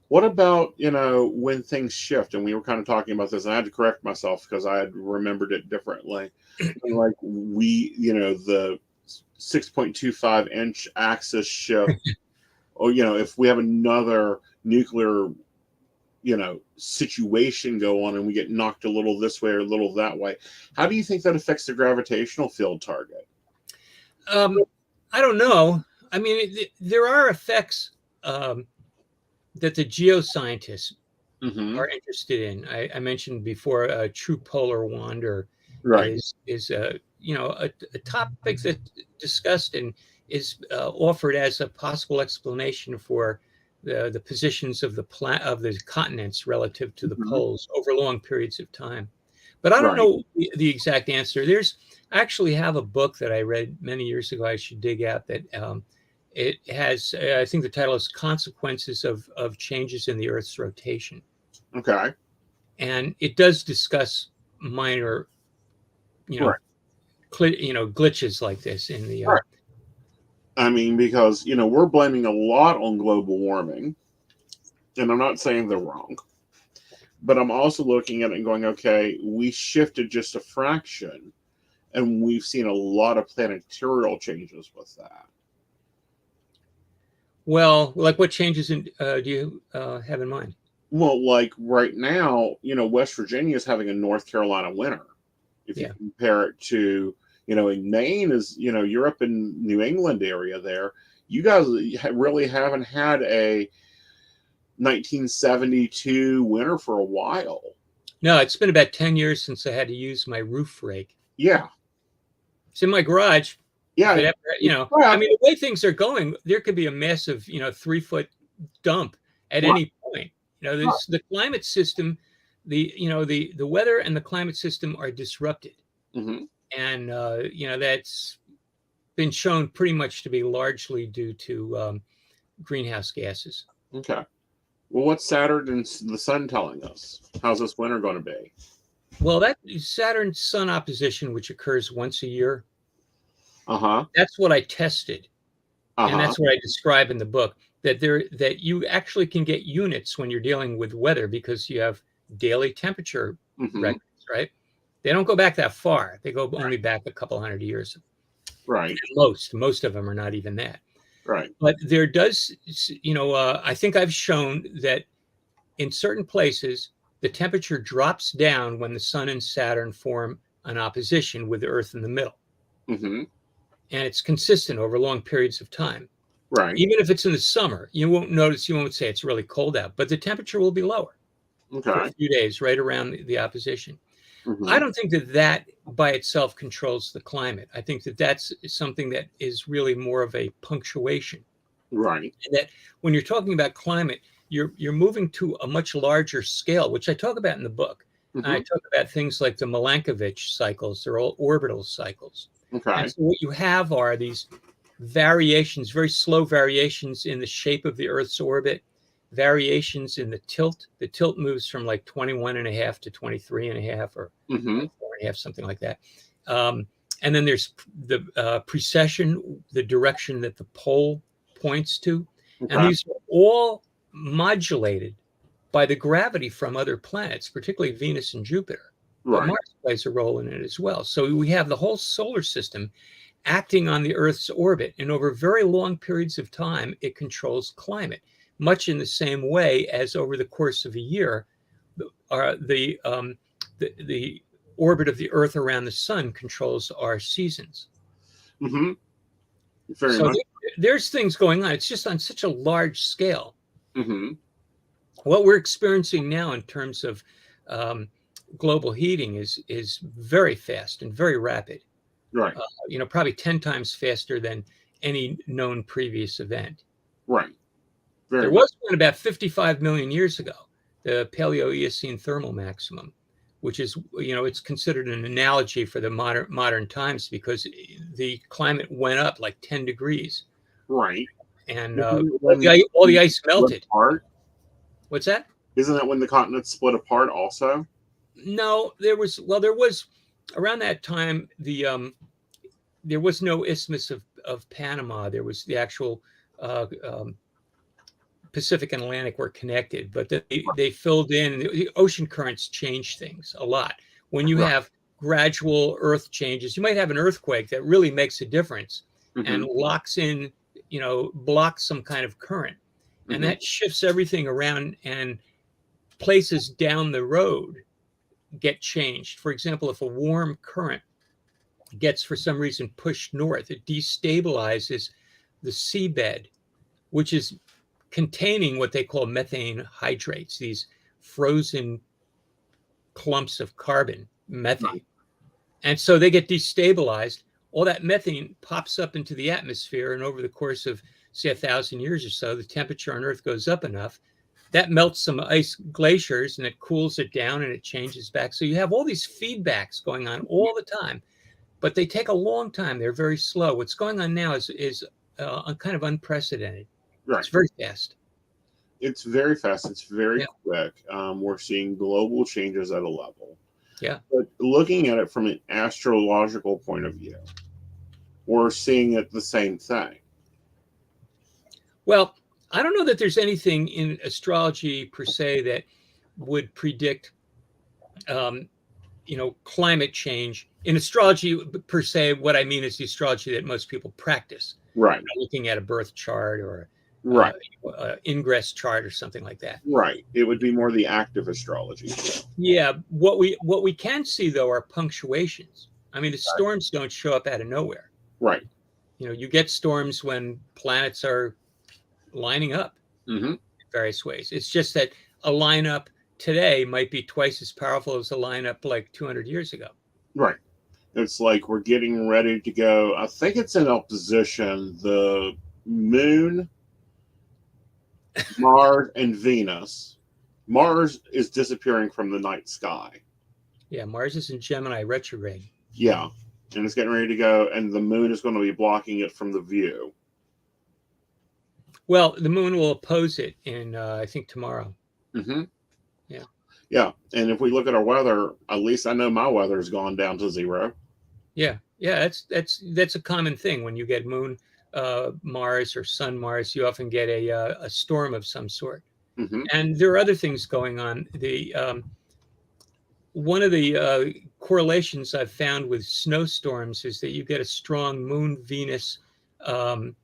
What about, when things shift? And we were kind of talking about this, and I had to correct myself because I had remembered it differently. Like the 6.25 inch axis shift, or, if we have another nuclear, situation go on and we get knocked a little this way or a little that way, how do you think that affects the gravitational field target? I don't know. I mean, there are effects that the geoscientists Mm-hmm. are interested in. I mentioned before, a true polar wander Right. is a topic that's discussed and is offered as a possible explanation for the positions of the continents relative to the Mhm. poles over long periods of time. But I don't Right. know the exact answer. I actually have a book that I read many years ago. I should dig out that. It has, I think the title is Consequences of Changes in the Earth's Rotation. Okay. And it does discuss minor, Right. glitches like this in the. Right. I mean, because, we're blaming a lot on global warming, and I'm not saying they're wrong, but I'm also looking at it and going, okay, we shifted just a fraction, and we've seen a lot of planetarial changes with that. Well, like what changes do you have in mind? Well, like right now, West Virginia is having a North Carolina winter. If you compare it to, in Maine is, you're up in New England area there. You guys really haven't had a 1972 winter for a while. No, it's been about 10 years since I had to use my roof rake. Yeah. It's in my garage. Yeah. I mean, the way things are going, there could be a massive, 3-foot dump at any point. The climate system, the weather and the climate system are disrupted. Mm-hmm. And, that's been shown pretty much to be largely due to greenhouse gases. Okay. Well, what's Saturn and the sun telling us? How's this winter going to be? Well, that Saturn-Sun opposition, which occurs once a year, that's what I tested. And that's what I describe in the book, that you actually can get units when you're dealing with weather because you have daily temperature records, right? They don't go back that far. They go only back a couple hundred years. Right. Most of them are not even that. Right. But there does, I think I've shown that in certain places, the temperature drops down when the sun and Saturn form an opposition with the Earth in the middle. Mm-hmm. And it's consistent over long periods of time. Right. Even if it's in the summer, you won't say it's really cold out, but the temperature will be lower for a few days right around the opposition. Mm-hmm. I don't think that by itself controls the climate. I think that's something that is really more of a punctuation. Right. And that when you're talking about climate, you're moving to a much larger scale, which I talk about in the book. Mm-hmm. I talk about things like the Milankovitch cycles. They're all orbital cycles. Okay. And so what you have are these variations, very slow variations in the shape of the Earth's orbit, variations in the tilt. The tilt moves from like 21.5 to 23.5 or Mm-hmm. 4.5, something like that. And then there's the precession, the direction that the pole points to. Okay. And these are all modulated by the gravity from other planets, particularly Venus and Jupiter. But Right. Mars plays a role in it as well. So we have the whole solar system acting on the Earth's orbit. And over very long periods of time, it controls climate, much in the same way as over the course of a year, the orbit of the Earth around the sun controls our seasons. Mm-hmm. Very So much. there's things going on. It's just on such a large scale. Mm-hmm. What we're experiencing now in terms of global heating is very fast and very rapid. Right. Probably 10 times faster than any known previous event. Right. Very There much. was one about 55 million years ago, the Paleo-Eocene thermal maximum, which is, it's considered an analogy for the modern times because the climate went up like 10 degrees. Right. And Isn't it all when the ice split melted. apart? What's that? Isn't that when the continents split apart also? No, there was around that time, there was no Isthmus of Panama. There was the actual Pacific and Atlantic were connected, but they filled in. The ocean currents change things a lot. When you Right. have gradual earth changes, you might have an earthquake that really makes a difference Mm-hmm. and locks in, blocks some kind of current. And Mm-hmm. that shifts everything around, and places down the road get changed. For example, if a warm current gets for some reason pushed north, it destabilizes the seabed, which is containing what they call methane hydrates, these frozen clumps of carbon, methane. Right. And so they get destabilized. All that methane pops up into the atmosphere, and over the course of, say, 1,000 years or so, the temperature on Earth goes up enough. That melts some ice glaciers, and it cools it down, and it changes back. So you have all these feedbacks going on all the time, but they take a long time. They're very slow. What's going on now is kind of unprecedented. Right. It's very fast. It's very fast. It's very Yeah. quick. We're seeing global changes at a level. Yeah. But looking at it from an astrological point of view, we're seeing it the same thing. Well, I don't know that there's anything in astrology per se that would predict, climate change. In astrology per se, what I mean is the astrology that most people practice. Right. Looking at a birth chart or Right. ingress chart or something like that. Right. It would be more the active astrology. Yeah. What we can see though are punctuations. I mean, the storms don't show up out of nowhere. Right. You get storms when planets are lining up Mm-hmm. in various ways. It's just that a lineup today might be twice as powerful as a lineup like 200 years ago. Right. It's like we're getting ready to go. I think it's in opposition. The moon, Mars, and Venus. Mars is disappearing from the night sky. Yeah, Mars is in Gemini retrograde. Yeah. And it's getting ready to go, and the moon is going to be blocking it from the view. Well, the moon will oppose it in, I think, tomorrow. Mm-hmm. Yeah. Yeah. And if we look at our weather, at least I know my weather's gone down to 0. Yeah. That's a common thing. When you get moon Mars or sun Mars, you often get a storm of some sort. Mm-hmm. And there are other things going on. One of the correlations I've found with snowstorms is that you get a strong moon Venus kind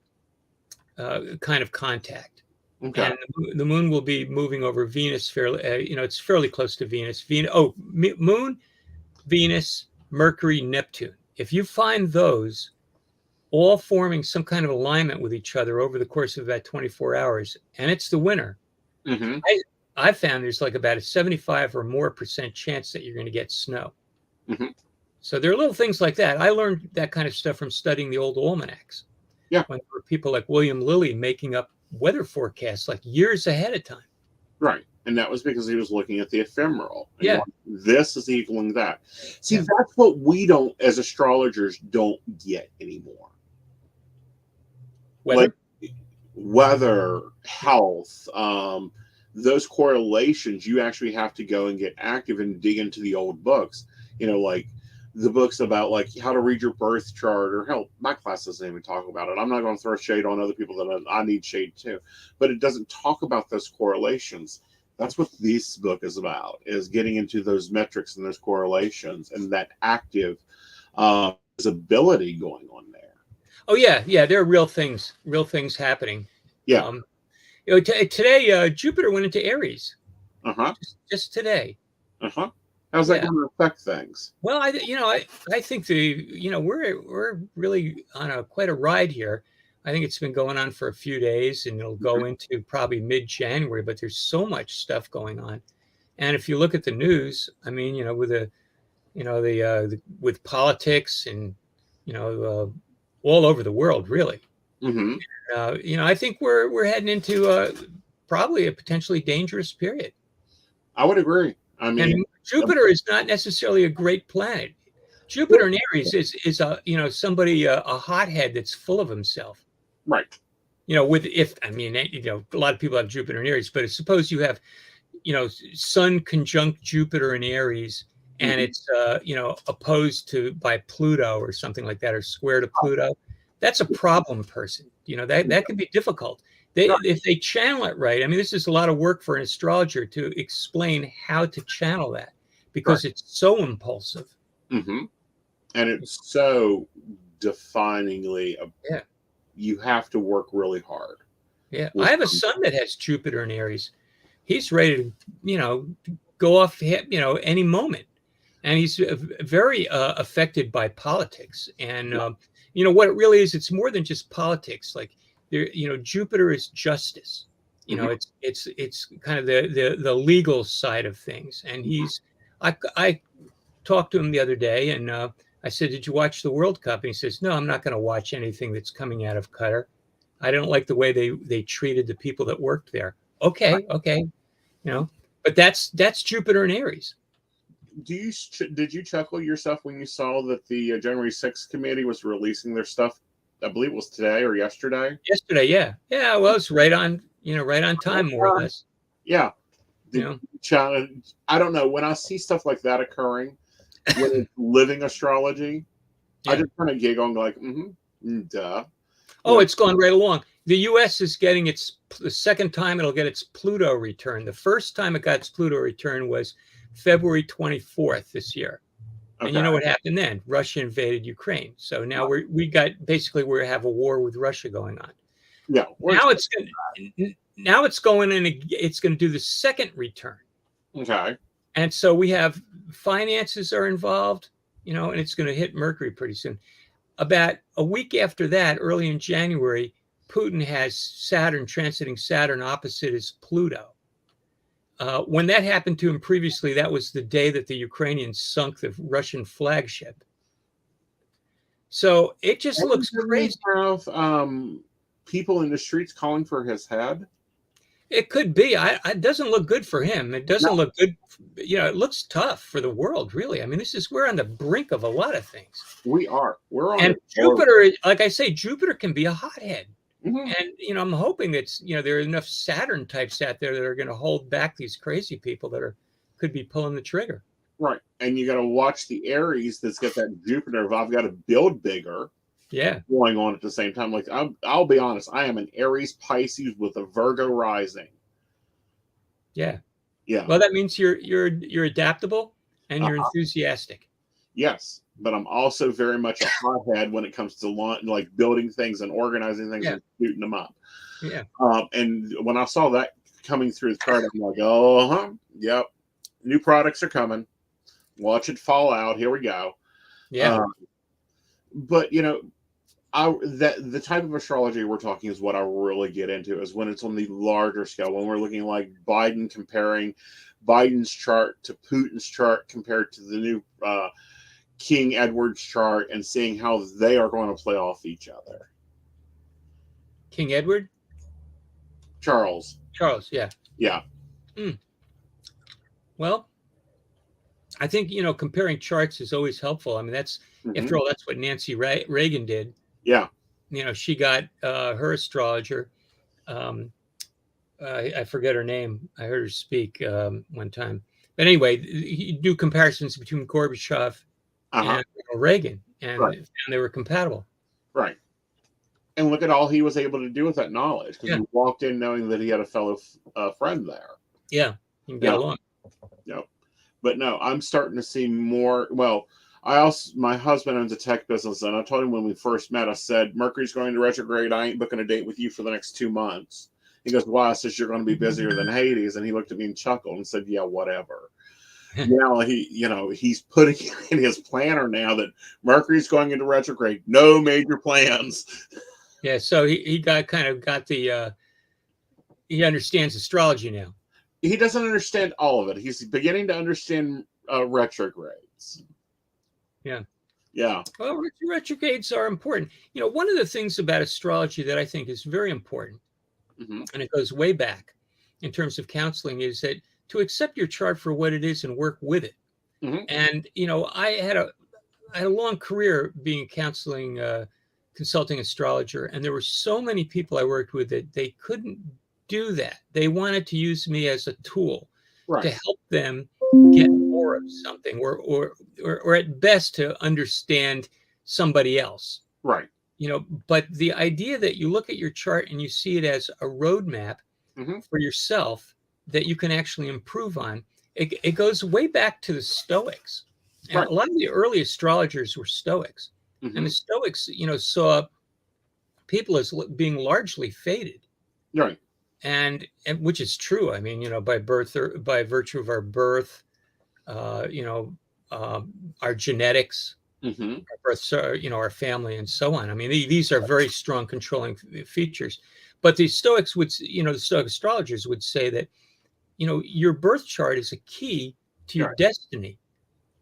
of contact. Okay. And the moon will be moving over Venus fairly, it's fairly close to Venus. Moon, Venus, Mercury, Neptune. If you find those all forming some kind of alignment with each other over the course of about 24 hours, and it's the winter, Mm-hmm. I found there's like about a 75 or more % chance that you're going to get snow. Mm-hmm. So there are little things like that. I learned that kind of stuff from studying the old almanacs. Yeah. When there were people like William Lilly making up weather forecasts like years ahead of time. Right. And that was because he was looking at the ephemeral. And Yeah. going, this is equaling that. See, Yeah. that's what we don't, as astrologers, don't get anymore. Weather. weather, health, those correlations, you actually have to go and get active and dig into the old books. Like the books about like how to read your birth chart, or hell, my class doesn't even talk about it. I'm not going to throw shade on other people that I need shade too, but it doesn't talk about those correlations. That's what this book is about, is getting into those metrics and those correlations and that active visibility going on there. Oh yeah, yeah, there are real things happening. Yeah. Today Jupiter went into Aries. Just today. How's that going to affect things? Well, I think we're really on quite a ride here. I think it's been going on for a few days, and it'll go into probably mid-January. But there's so much stuff going on, and if you look at the news, I mean, with politics and all over the world, really. I think we're heading into probably a potentially dangerous period. I would agree. I mean, and Jupiter is not necessarily a great planet. Jupiter in Aries is a a hothead that's full of himself. Right. A lot of people have Jupiter in Aries, but suppose you have, Sun conjunct Jupiter in Aries, and it's opposed by Pluto or something like that, or square to Pluto. That's a problem person. That can be difficult. If they channel it right, I mean, this is a lot of work for an astrologer to explain how to channel that, because it's so impulsive. And it's so definingly, you have to work really hard. Yeah. I have a son that has Jupiter in Aries. He's ready to, go off, any moment. And he's very affected by politics. And, what it really is, it's more than just politics. Like, Jupiter is justice. It's kind of the legal side of things. And I talked to him the other day, and I said, "Did you watch the World Cup?" And he says, "No, I'm not going to watch anything that's coming out of Qatar. I don't like the way they treated the people that worked there." Okay. But that's Jupiter in Aries. Did you chuckle yourself when you saw that the January 6th committee was releasing their stuff? I believe it was today or yesterday. Yesterday, yeah. Well, it's right on time, more or less. Yeah. I don't know, when I see stuff like that occurring with living astrology, I just kind of giggle like, duh. Oh, it's gone right along. The U.S. is getting the second time it'll get its Pluto return. The first time it got its Pluto return was February 24th this year. And you know what happened then? Russia invaded Ukraine. So now we have a war with Russia going on. Yeah. Now it's going in. It's going to do the second return. Okay. And so we have finances are involved, and it's going to hit Mercury pretty soon. About a week after that, early in January, Putin has Saturn transiting Saturn opposite his Pluto. When that happened to him previously, that was the day that the Ukrainians sunk the Russian flagship. So it just looks crazy. Have people in the streets calling for his head? It could be. It doesn't look good for him. It doesn't look good. It looks tough for the world, really. I mean, we're on the brink of a lot of things. We are. We're on. And Jupiter, like I say, Jupiter can be a hothead. And, I'm hoping that, there are enough Saturn types out there that are going to hold back these crazy people that could be pulling the trigger. Right. And you got to watch the Aries that's got that Jupiter of I've got to build bigger. Yeah. Going on at the same time. Like, I'll be honest, I am an Aries Pisces with a Virgo rising. Yeah. Yeah. Well, that means you're adaptable and you're enthusiastic. Yes. But I'm also very much a hothead when it comes to like building things and organizing things and shooting them up. Yeah. And when I saw that coming through the chart, I'm like, yep, new products are coming. Watch it fall out. Here we go. Yeah. But the type of astrology we're talking is what I really get into, is when it's on the larger scale, when we're looking like Biden, comparing Biden's chart to Putin's chart compared to the new King Edward's chart, and seeing how they are going to play off each other. King Edward? Charles, yeah. Yeah. Well, I think, comparing charts is always helpful. I mean, after all, that's what Nancy Reagan did. Yeah. She got her astrologer, I forget her name. I heard her speak one time. But anyway, you do comparisons between Gorbachev and Reagan, and Right. found they were compatible. Right. And look at all he was able to do with that knowledge, because he walked in knowing that he had a fellow friend there. Yeah, you can get along. No, but no, I'm starting to see more. Well, my husband owns a tech business, and I told him when we first met, I said, Mercury's going to retrograde. I ain't booking a date with you for the next 2 months. He goes, why? I says, you're going to be busier than Hades. And he looked at me and chuckled and said, yeah, whatever. He's putting in his planner now that Mercury's going into retrograde. No major plans. Yeah, so he got the he understands astrology now. He doesn't understand all of it. He's beginning to understand retrogrades. Yeah. Yeah. Well, retrogrades are important. One of the things about astrology that I think is very important, and it goes way back in terms of counseling, is that to accept your chart for what it is and work with it. And, I had a long career being counseling, consulting astrologer, and there were so many people I worked with that they couldn't do that. They wanted to use me as a tool to help them get more of something, or at best to understand somebody else. Right. But the idea that you look at your chart and you see it as a roadmap for yourself that you can actually improve on, it goes way back to the Stoics. And a lot of the early astrologers were Stoics. And the Stoics, saw people as being largely fated. Right. And which is true. I mean, by birth, or by virtue of our birth, our genetics, our birth, our family, and so on. I mean, these are very strong controlling features. But the Stoics would, the Stoic astrologers would say that, your birth chart is a key to your destiny.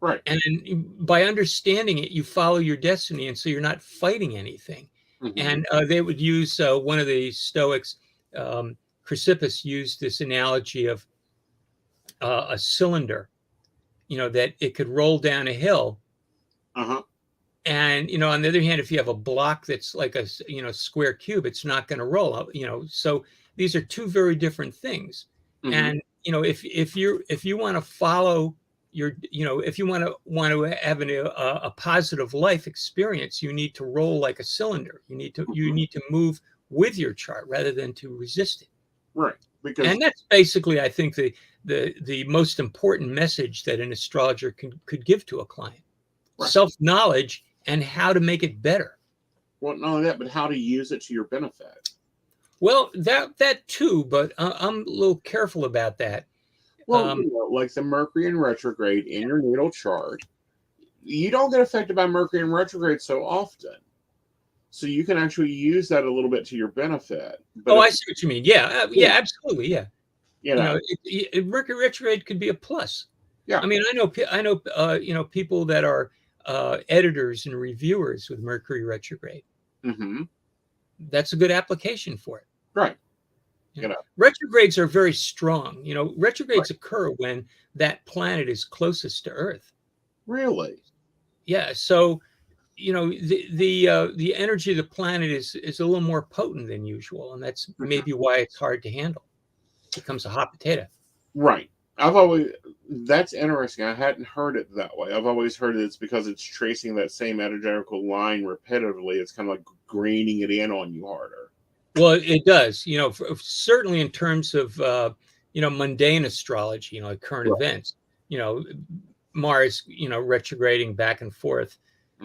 Right. And by understanding it, you follow your destiny. And so you're not fighting anything. And they would use one of the Stoics, Chrysippus, used this analogy of a cylinder, that it could roll down a hill. And, on the other hand, if you have a block that's like a, square cube, it's not going to roll, so these are two very different things. And, if you want to follow your, if you want to have a positive life experience, you need to roll like a cylinder. You need to move with your chart rather than to resist it. Right. And that's basically, I think, the most important message that an astrologer could give to a client. Self-knowledge and how to make it better. Well, not only that, but how to use it to your benefit. Well, that too, but I'm a little careful about that. Well, like the Mercury in retrograde in your natal chart, you don't get affected by Mercury in retrograde so often. So you can actually use that a little bit to your benefit. But I see what you mean. Yeah, absolutely. Yeah. Mercury retrograde could be a plus. Yeah. I mean, I know people that are editors and reviewers with Mercury retrograde. That's a good application for it. Right. Retrogrades are very strong. Retrogrades occur when that planet is closest to Earth. Really? Yeah. So, the energy of the planet is a little more potent than usual, and that's maybe why it's hard to handle. It becomes a hot potato. Right. That's interesting. I hadn't heard it that way. I've always heard it's because it's tracing that same energetical line repetitively. It's kind of like graining it in on you harder. Well, it does, certainly in terms of, mundane astrology, like current events, Mars, retrograding back and forth,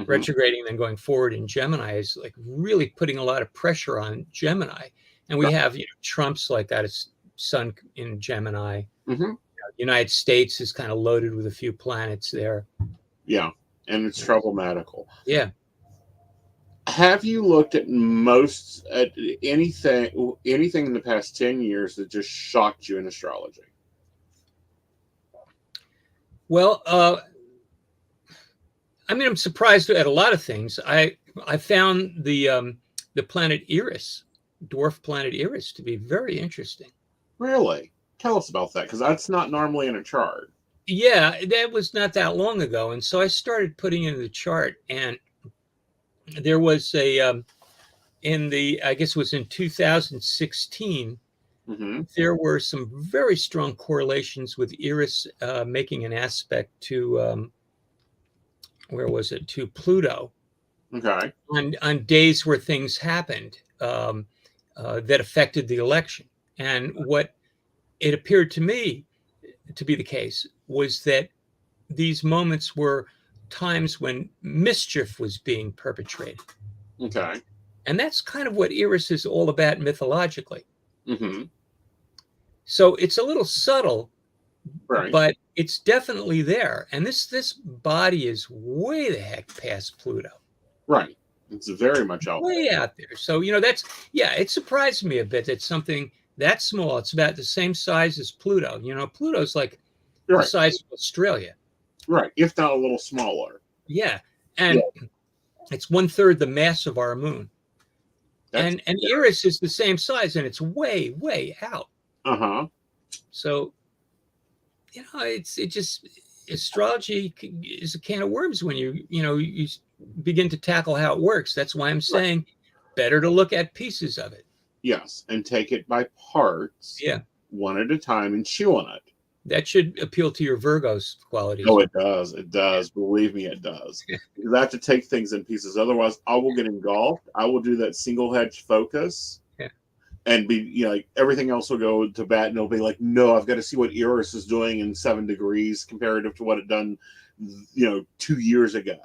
retrograding, then going forward in Gemini is like really putting a lot of pressure on Gemini. And we have, Trump's like got his sun in Gemini. United States is kind of loaded with a few planets there. Yeah. And it's problematical. Yeah. Have you looked at anything in the past 10 years that just shocked you in astrology? Well, I'm surprised at a lot of things. I found the planet Eris, dwarf planet Eris, to be very interesting. Really? Tell us about that, because that's not normally in a chart. Yeah, that was not that long ago. And so I started putting in the chart, and there was a I guess it was in 2016, Mm-hmm. there were some very strong correlations with Eris making an aspect to, where was it, to Pluto Okay. on days where things happened that affected the election. And what it appeared to me to be the case was that these moments were times when mischief was being perpetrated. Okay. And that's kind of what Eris is all about mythologically. Mm-hmm. So it's a little subtle, Right. but it's definitely there. And this body is way the heck past Pluto. Right. It's very much out there. Way out there. So, it surprised me a bit that something that small, it's about the same size as Pluto. Pluto's like the Right. size of Australia. Right. If not a little smaller. Yeah. And it's 1/3 the mass of our moon. And Eris is the same size, and it's way, way out. Uh-huh. So, astrology is a can of worms when you begin to tackle how it works. That's why I'm saying better to look at pieces of it. Yes. And take it by parts. Yeah. One at a time and chew on it. That should appeal to your Virgo's qualities. Oh, it does. It does. Believe me, it does. Because I have to take things in pieces. Otherwise, I will get engulfed. I will do that single hedge focus. Yeah. And be, like, everything else will go to bat, and it'll be like, no, I've got to see what Eris is doing in 7 degrees comparative to what it done, 2 years ago.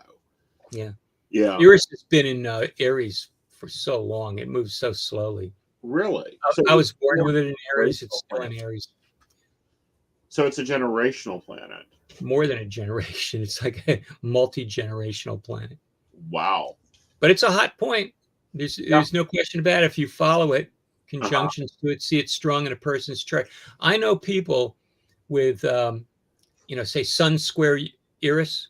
Yeah. Yeah. Eris has been in Aries for so long. It moves so slowly. Really? I was born with it in Aries. It's still in Aries. So it's a generational planet. More than a generation. It's like a multi-generational planet. Wow. But it's a hot point. There's no question about it. If you follow it, conjunctions to it, see it strong in a person's chart. I know people with, say Sun square Eris,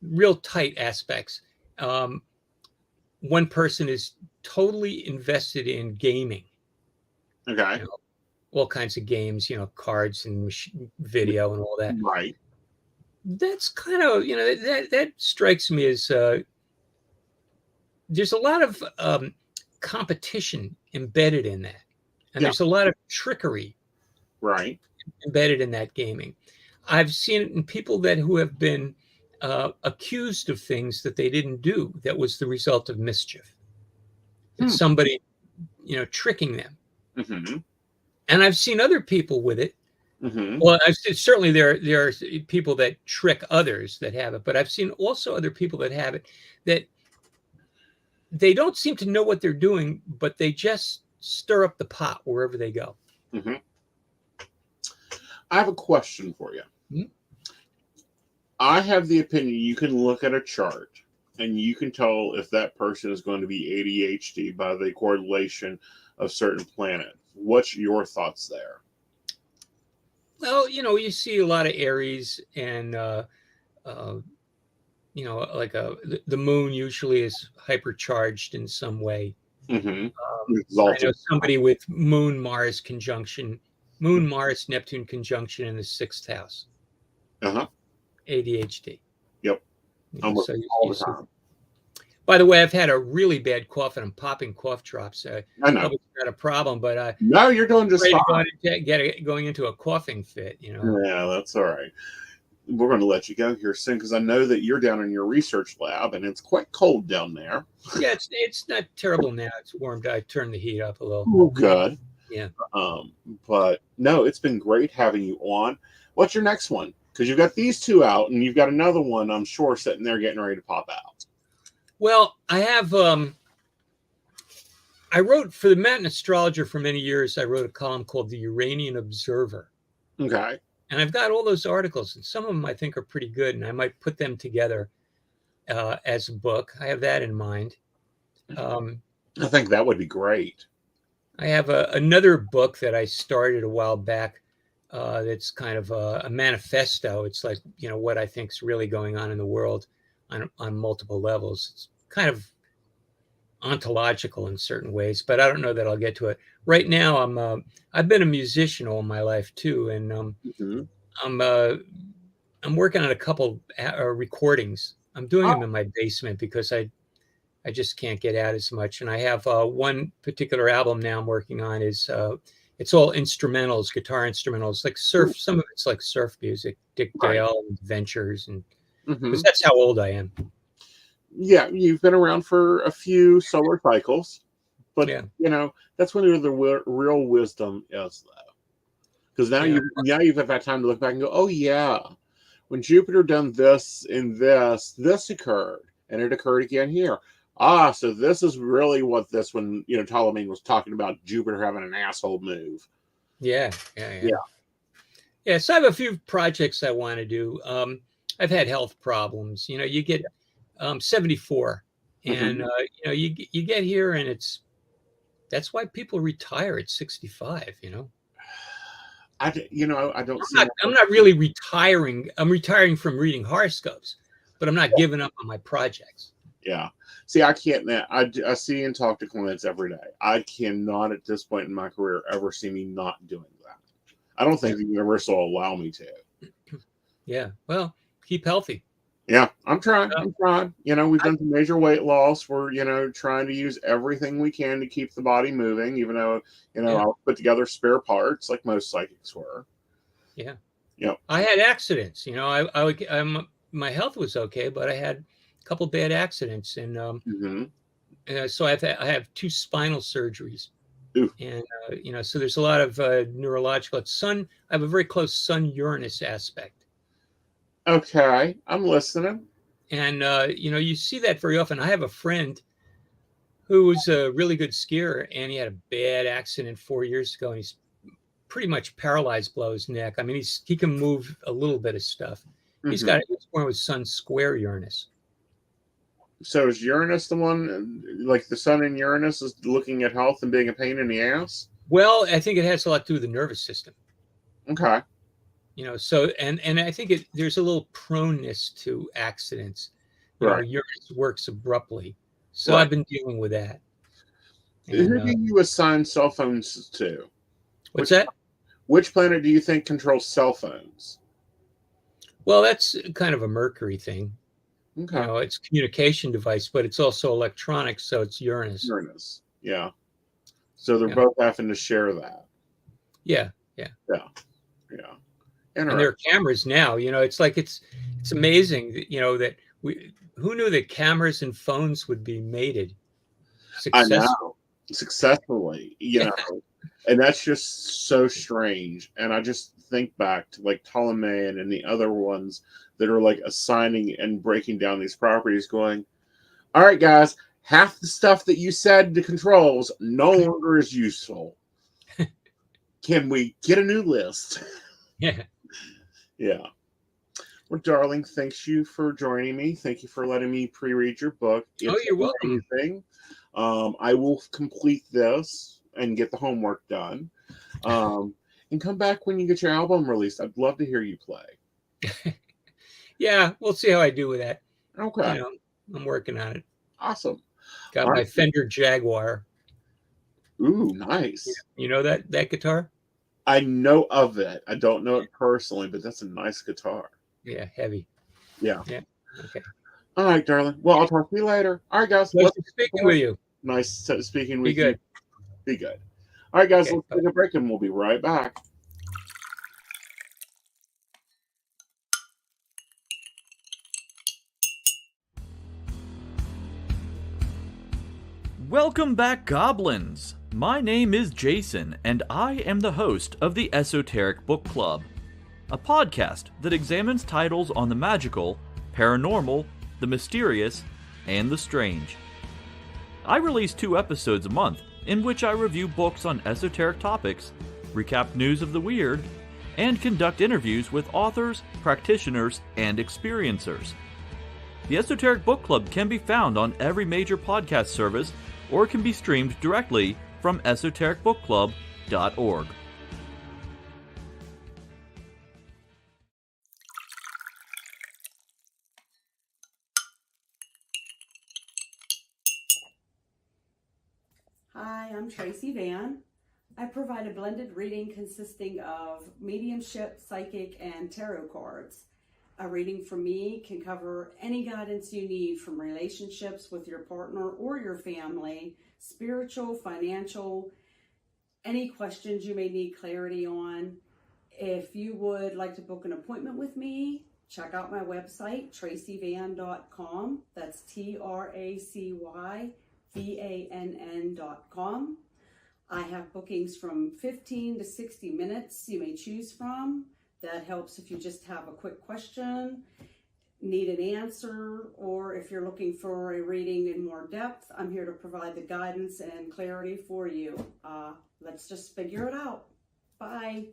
real tight aspects. One person is totally invested in gaming. Okay. All kinds of games, cards and video and all that. Right. That's kind of, that strikes me as there's a lot of competition embedded in that. And there's a lot of trickery embedded in that gaming. I've seen it in people who have been accused of things that they didn't do that was the result of mischief. It's somebody, tricking them. Mm-hmm. And I've seen other people with it. Mm-hmm. Well, certainly there are people that trick others that have it, but I've seen also other people that have it that they don't seem to know what they're doing, but they just stir up the pot wherever they go. Mm-hmm. I have a question for you. Mm-hmm. I have the opinion you can look at a chart and you can tell if that person is going to be ADHD by the correlation of certain planets. What's your thoughts there? Well, you see a lot of Aries and, the moon usually is hypercharged in some way. Mm-hmm. I know somebody with Moon, Mars, Neptune conjunction in the 6th house. Uh-huh. ADHD. Yep. Almost all the time. By the way, I've had a really bad cough and I'm popping cough drops. I know. It's not a problem, but no, you're doing just fine. Going into a coughing fit, Yeah, that's all right. We're going to let you go here soon because I know that you're down in your research lab and it's quite cold down there. Yeah, it's not terrible now. It's warmed. I turned the heat up a little. Oh, good. Yeah. But no, it's been great having you on. What's your next one? Because you've got these 2 out and you've got another one, I'm sure, sitting there getting ready to pop out. Well, I have, I wrote for the Mountain Astrologer for many years. I wrote a column called The Uranian Observer. Okay. And I've got all those articles, and some of them I think are pretty good, and I might put them together as a book. I have that in mind. I think that would be great. I have another book that I started a while back that's kind of a manifesto. It's like, what I think is really going on in the world on multiple levels. It's kind of ontological in certain ways, but I don't know that I'll get to it. Right now, I've been a musician all my life too, and I'm working on a couple recordings. I'm doing them in my basement because I I just can't get out as much. And I have one particular album now I'm working on is it's all instrumentals, guitar instrumentals, like surf. Some of it's like surf music, Dick Dale, and Ventures, and because that's how old I am. Yeah, you've been around for a few solar cycles, but Yeah. you know that's when the real wisdom is, though, because now you've had time to look back and go, oh yeah, when Jupiter done this and this occurred, and it occurred again here. Ah, so this is really what this one, Ptolemy was talking about Jupiter having an asshole move. Yeah. So I have a few projects I want to do. I've had health problems. You get 74, and you get here, and that's why people retire at 65. I don't see. I'm not really retiring. I'm retiring from reading horoscopes, but I'm not giving up on my projects. Yeah. See, I can't. I see and talk to clients every day. I cannot, at this point in my career, ever see me not doing that. I don't think the universe will allow me to. Yeah. Well, keep healthy. Yeah, I'm trying. We've done some major weight loss. We're, trying to use everything we can to keep the body moving, even though, I'll put together spare parts like most psychics were. Yeah. Yeah. I had accidents. My health was okay, but I had a couple bad accidents, and so I have 2 spinal surgeries. Ooh. And so there's a lot of neurological. I have a very close Sun-Uranus aspect. Okay, I'm listening. And you see that very often. I have a friend who was a really good skier, and he had a bad accident 4 years ago, and he's pretty much paralyzed below his neck. I mean, he can move a little bit of stuff. He's born with Sun square Uranus. So is Uranus the one, like the Sun in Uranus is looking at health and being a pain in the ass? Well, I think it has a lot to do with the nervous system. Okay. So and I think there's a little proneness to accidents. Uranus works abruptly. So I've been dealing with that. And, who do you assign cell phones to? What's that? Which planet do you think controls cell phones? Well, that's kind of a Mercury thing. Okay. It's a communication device, but it's also electronics, so it's Uranus. Uranus, yeah. So they're both having to share that. Yeah. And there are cameras now. It's like it's amazing. That who knew that cameras and phones would be mated successfully. And that's just so strange. And I just think back to like Ptolemy and the other ones that are like assigning and breaking down these properties, going, all right, guys, half the stuff that you said to controls no longer is useful. Can we get a new list? Yeah. Well, darling, thanks you for joining me. Thank you for letting me pre-read your book. You're welcome. I will complete this and get the homework done. And come back when you get your album released. I'd love to hear you play. Yeah, we'll see how I do with that. Okay. I'm working on it. Awesome. Got my Fender Jaguar. Ooh, nice. You know that guitar? I know of it. I don't know it personally, but that's a nice guitar. Yeah, heavy. Yeah. Okay. All right, darling. Well, I'll talk to you later. All right, guys. Nice speaking with you. Nice speaking with you. Be good. Be good. All right, guys. Let's take a break, and we'll be right back. Welcome back, Goblins! My name is Jason, and I am the host of the Esoteric Book Club, a podcast that examines titles on the magical, paranormal, the mysterious, and the strange. I release 2 episodes a month, in which I review books on esoteric topics, recap news of the weird, and conduct interviews with authors, practitioners, and experiencers. The Esoteric Book Club can be found on every major podcast service, or can be streamed directly from esotericbookclub.org. Hi, I'm Tracy Van. I provide a blended reading consisting of mediumship, psychic, and tarot cards. A reading from me can cover any guidance you need from relationships with your partner or your family, spiritual, financial, any questions you may need clarity on. If you would like to book an appointment with me, check out my website, tracyvann.com. That's TracyVann.com. I have bookings from 15 to 60 minutes you may choose from. That helps if you just have a quick question, need an answer, or if you're looking for a reading in more depth, I'm here to provide the guidance and clarity for you. Let's just figure it out. Bye.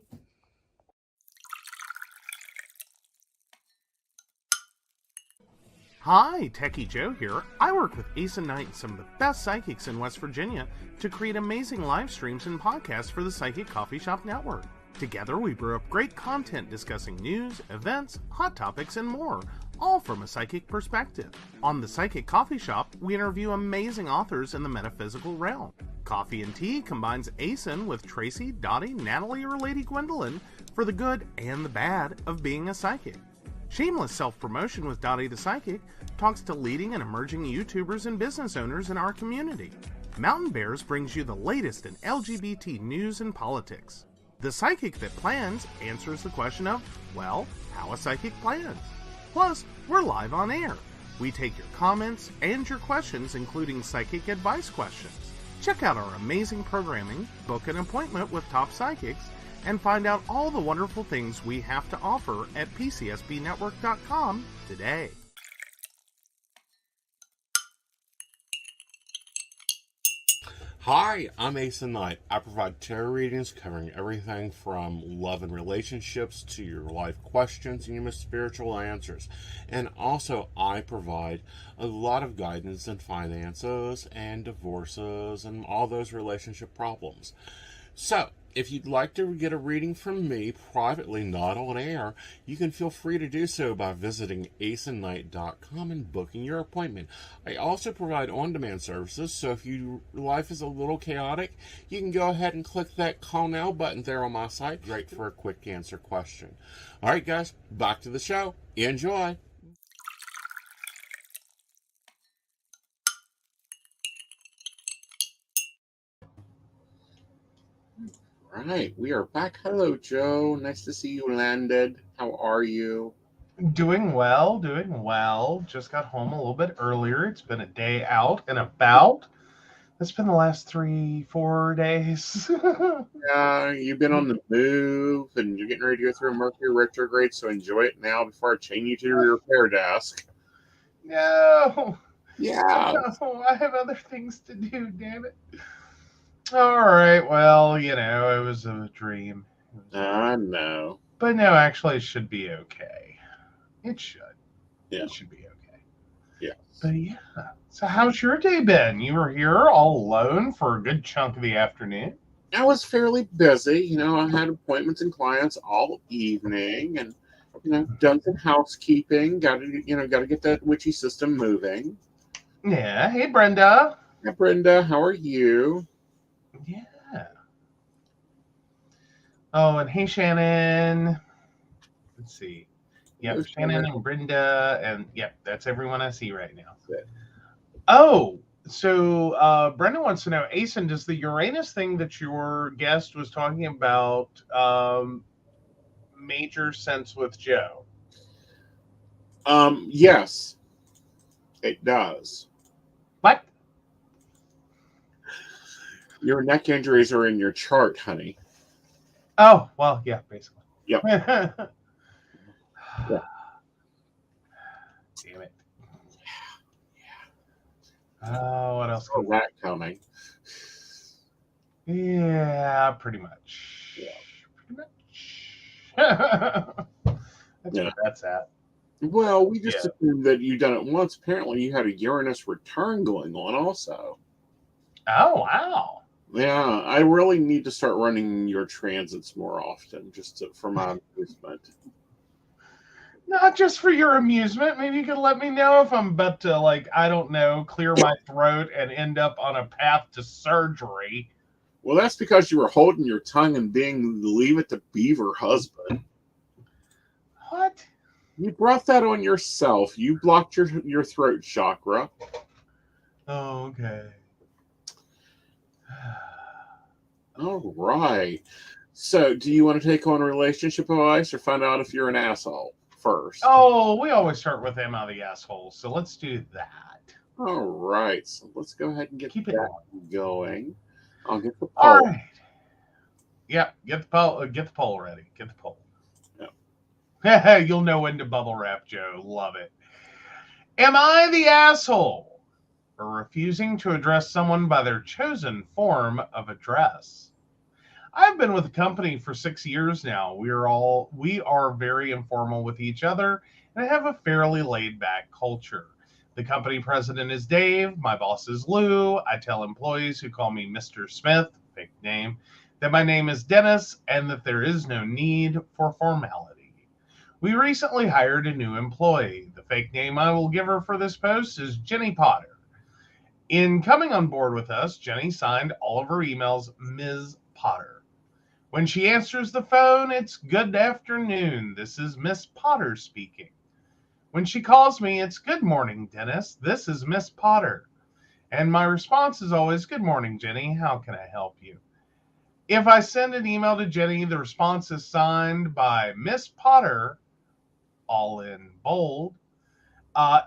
Hi, Techie Joe here. I work with Aeson Knight and some of the best psychics in West Virginia to create amazing live streams and podcasts for the Psychic Coffee Shop Network. Together, we brew up great content discussing news, events, hot topics, and more, all from a psychic perspective. On the Psychic Coffee Shop, we interview amazing authors in the metaphysical realm. Coffee and Tea combines Aeson with Tracy, Dottie, Natalie, or Lady Gwendolyn for the good and the bad of being a psychic. Shameless Self-Promotion with Dottie the Psychic talks to leading and emerging YouTubers and business owners in our community. Mountain Bears brings you the latest in LGBT news and politics. The Psychic That Plans answers the question of, well, how a psychic plans. Plus, we're live on air. We take your comments and your questions, including psychic advice questions. Check out our amazing programming, book an appointment with top psychics, and find out all the wonderful things we have to offer at PCSBnetwork.com today. Hi, I'm Aeson Knight. I provide tarot readings covering everything from love and relationships to your life questions and your most spiritual answers. And also, I provide a lot of guidance in finances and divorces and all those relationship problems. So, if you'd like to get a reading from me privately, not on air, you can feel free to do so by visiting aesonknight.com and booking your appointment. I also provide on-demand services, so if your life is a little chaotic, you can go ahead and click that call now button there on my site. Great for a quick answer question. All right, guys, back to the show. Enjoy. All right, we are back. Hello, Joe. Nice to see you landed. How are you? Doing well, doing well. Just got home a little bit earlier. It's been a day out and about. It's been the last 3-4 days. Yeah, you've been on the move and you're getting ready to go through a Mercury retrograde, so enjoy it now before I chain you to your repair desk. No. Yeah. No, I have other things to do, damn it. All right, well, you know, it was a dream. I know. But no, actually, it should be okay. It should. Yeah. It should be okay. Yeah. But yeah. So how's your day been? You were here all alone for a good chunk of the afternoon. I was fairly busy. You know, I had appointments and clients all evening and, you know, done some housekeeping. Got to get that witchy system moving. Yeah. Hey, Brenda. Hi, Brenda. How are you? Yeah. Oh, and hey, Shannon. Let's see. Yep, Hello, Shannon and Brenda, and yep, that's everyone I see right now. Good. Oh, so Brenda wants to know, Aeson, does the Uranus thing that your guest was talking about major sense with Joe? Yes, it does. What? Your neck injuries are in your chart, honey. Oh, well, yeah, basically. Yep. Yeah. Damn it. Oh, what else? Saw that coming. Yeah, pretty much. Yeah. Pretty much. That's where that's at. Well, we just assumed that you'd done it once. Apparently, you had a Uranus return going on also. Oh, wow. Yeah, I really need to start running your transits more often, just for my amusement. Not just for your amusement. Maybe you could let me know if I'm about to, like, I don't know, clear my throat and end up on a path to surgery. Well, that's because you were holding your tongue and being the Leave It to Beaver husband. What? You brought that on yourself. You blocked your throat chakra. Oh, okay. All right. So, do you want to take on relationship advice or find out if you're an asshole first? Oh, we always start with am I the asshole? So let's do that. All right. So let's go ahead and get Keep it that going. I'll get the All poll. right. Yep. Get the poll. Get the poll ready. Get the poll. Yep. You'll know when to bubble wrap, Joe. Love it. Am I the asshole for refusing to address someone by their chosen form of address? I've been with the company for 6 years now. We are very informal with each other and have a fairly laid back culture. The company president is Dave. My boss is Lou. I tell employees who call me Mr. Smith, fake name, that my name is Dennis and that there is no need for formality. We recently hired a new employee. The fake name I will give her for this post is Jenny Potter. In coming on board with us, Jenny signed all of her emails Ms. Potter. When she answers the phone, it's good afternoon. This is Miss Potter speaking. When she calls me, it's good morning, Dennis. This is Miss Potter. And my response is always, good morning, Jenny. How can I help you? If I send an email to Jenny, the response is signed by Miss Potter, all in bold,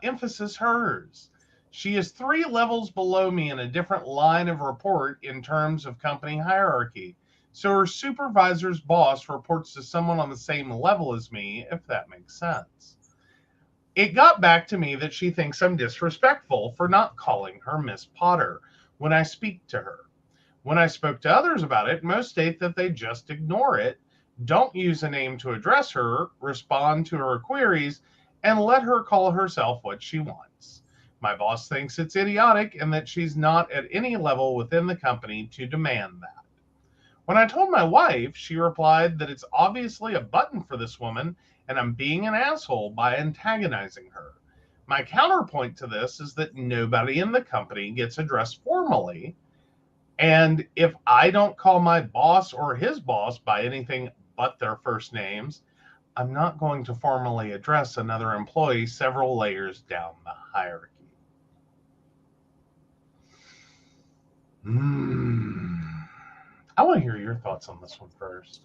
emphasis hers. She is 3 levels below me in a different line of report in terms of company hierarchy. So her supervisor's boss reports to someone on the same level as me, if that makes sense. It got back to me that she thinks I'm disrespectful for not calling her Miss Potter when I speak to her. When I spoke to others about it, most state that they just ignore it, don't use a name to address her, respond to her queries, and let her call herself what she wants. My boss thinks it's idiotic and that she's not at any level within the company to demand that. When I told my wife, she replied that it's obviously a button for this woman and I'm being an asshole by antagonizing her. My counterpoint to this is that nobody in the company gets addressed formally. And if I don't call my boss or his boss by anything but their first names, I'm not going to formally address another employee several layers down the hierarchy. I want to hear your thoughts on this one first.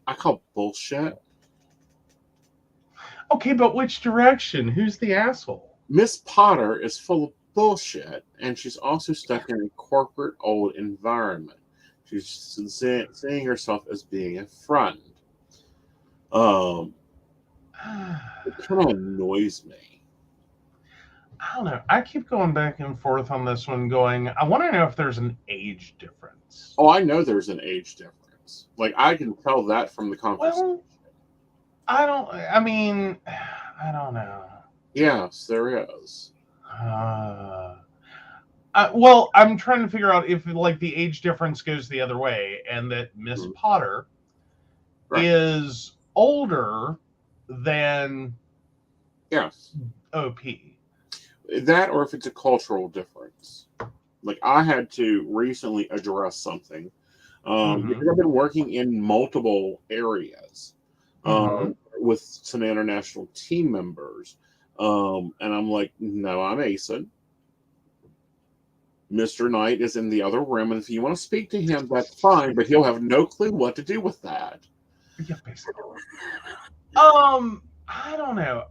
I call bullshit. Okay, but which direction? Who's the asshole? Miss Potter is full of bullshit, and she's also stuck in a corporate old environment. She's seeing herself as being a friend. It kind of annoys me. I don't know. I keep going back and forth on this one going, I want to know if there's an age difference. Oh, I know there's an age difference. Like, I can tell that from the conversation. Well, I don't know. Yes, there is. Well, I'm trying to figure out if like the age difference goes the other way and that Miss Potter is older than OP. That, or if it's a cultural difference. Like, I had to recently address something because I've been working in multiple areas with some international team members. And I'm like, no, I'm Aeson. Mr. Knight is in the other room, and if you want to speak to him, that's fine, but he'll have no clue what to do with that. Yeah, basically. I don't know.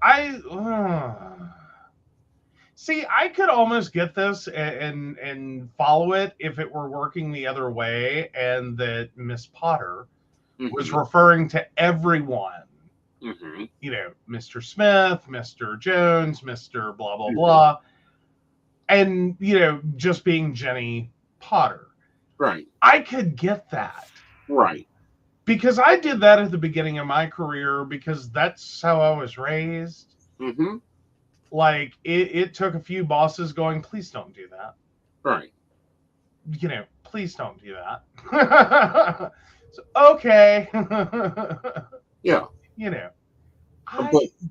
See, I could almost get this and follow it if it were working the other way and that Miss Potter was referring to everyone. You know, Mr. Smith, Mr. Jones, Mr. blah, blah, blah. And, you know, just being Jenny Potter. Right. I could get that. Right. Because I did that at the beginning of my career because that's how I was raised. Like, it took a few bosses going, please don't do that. Right. You know, please don't do that. So, okay. Yeah. You know.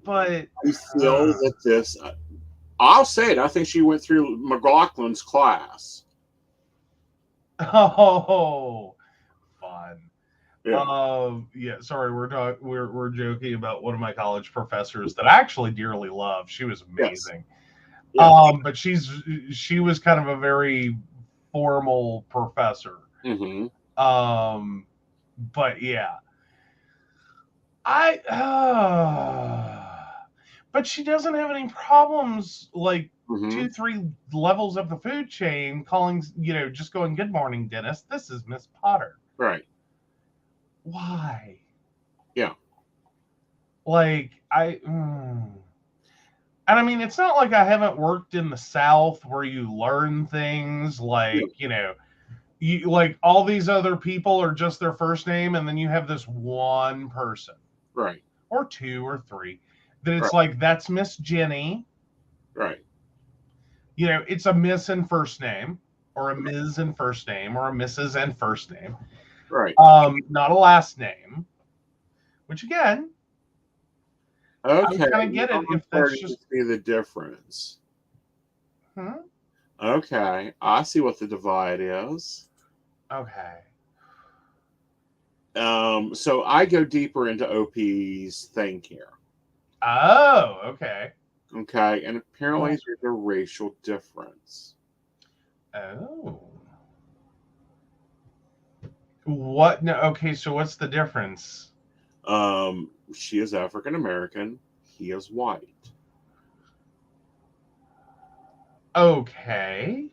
But I feel that this, I'll say it, I think she went through McLaughlin's class. Oh, fun. Yeah. Sorry, we're joking about one of my college professors that I actually dearly love. She was Yes. amazing. Yes. But she was kind of a very formal professor. Mm-hmm. But yeah, but she doesn't have any problems like Mm-hmm. 2-3 levels up the food chain calling, just going, "Good morning, Dennis. This is Miss Potter." Right. Why? Yeah. Like and I mean, it's not like I haven't worked in the South where you learn things like, you like all these other people are just their first name, and then you have this one person Right. or two or three that it's Right. like, that's Miss Jenny. Right. It's a Miss and first name, or a Ms. and first name, or a Mrs. and first name. Right. Not a last name. Which again, I Okay. would kind of get Now it I'm if that's starting to just. see the difference. Hmm? Okay. I see what the divide is. Okay. So I go deeper into OP's thing here. Oh, okay. Okay. And apparently there's a racial difference. Oh. What? No. Okay. So what's the difference? She is African American. He is white. Okay.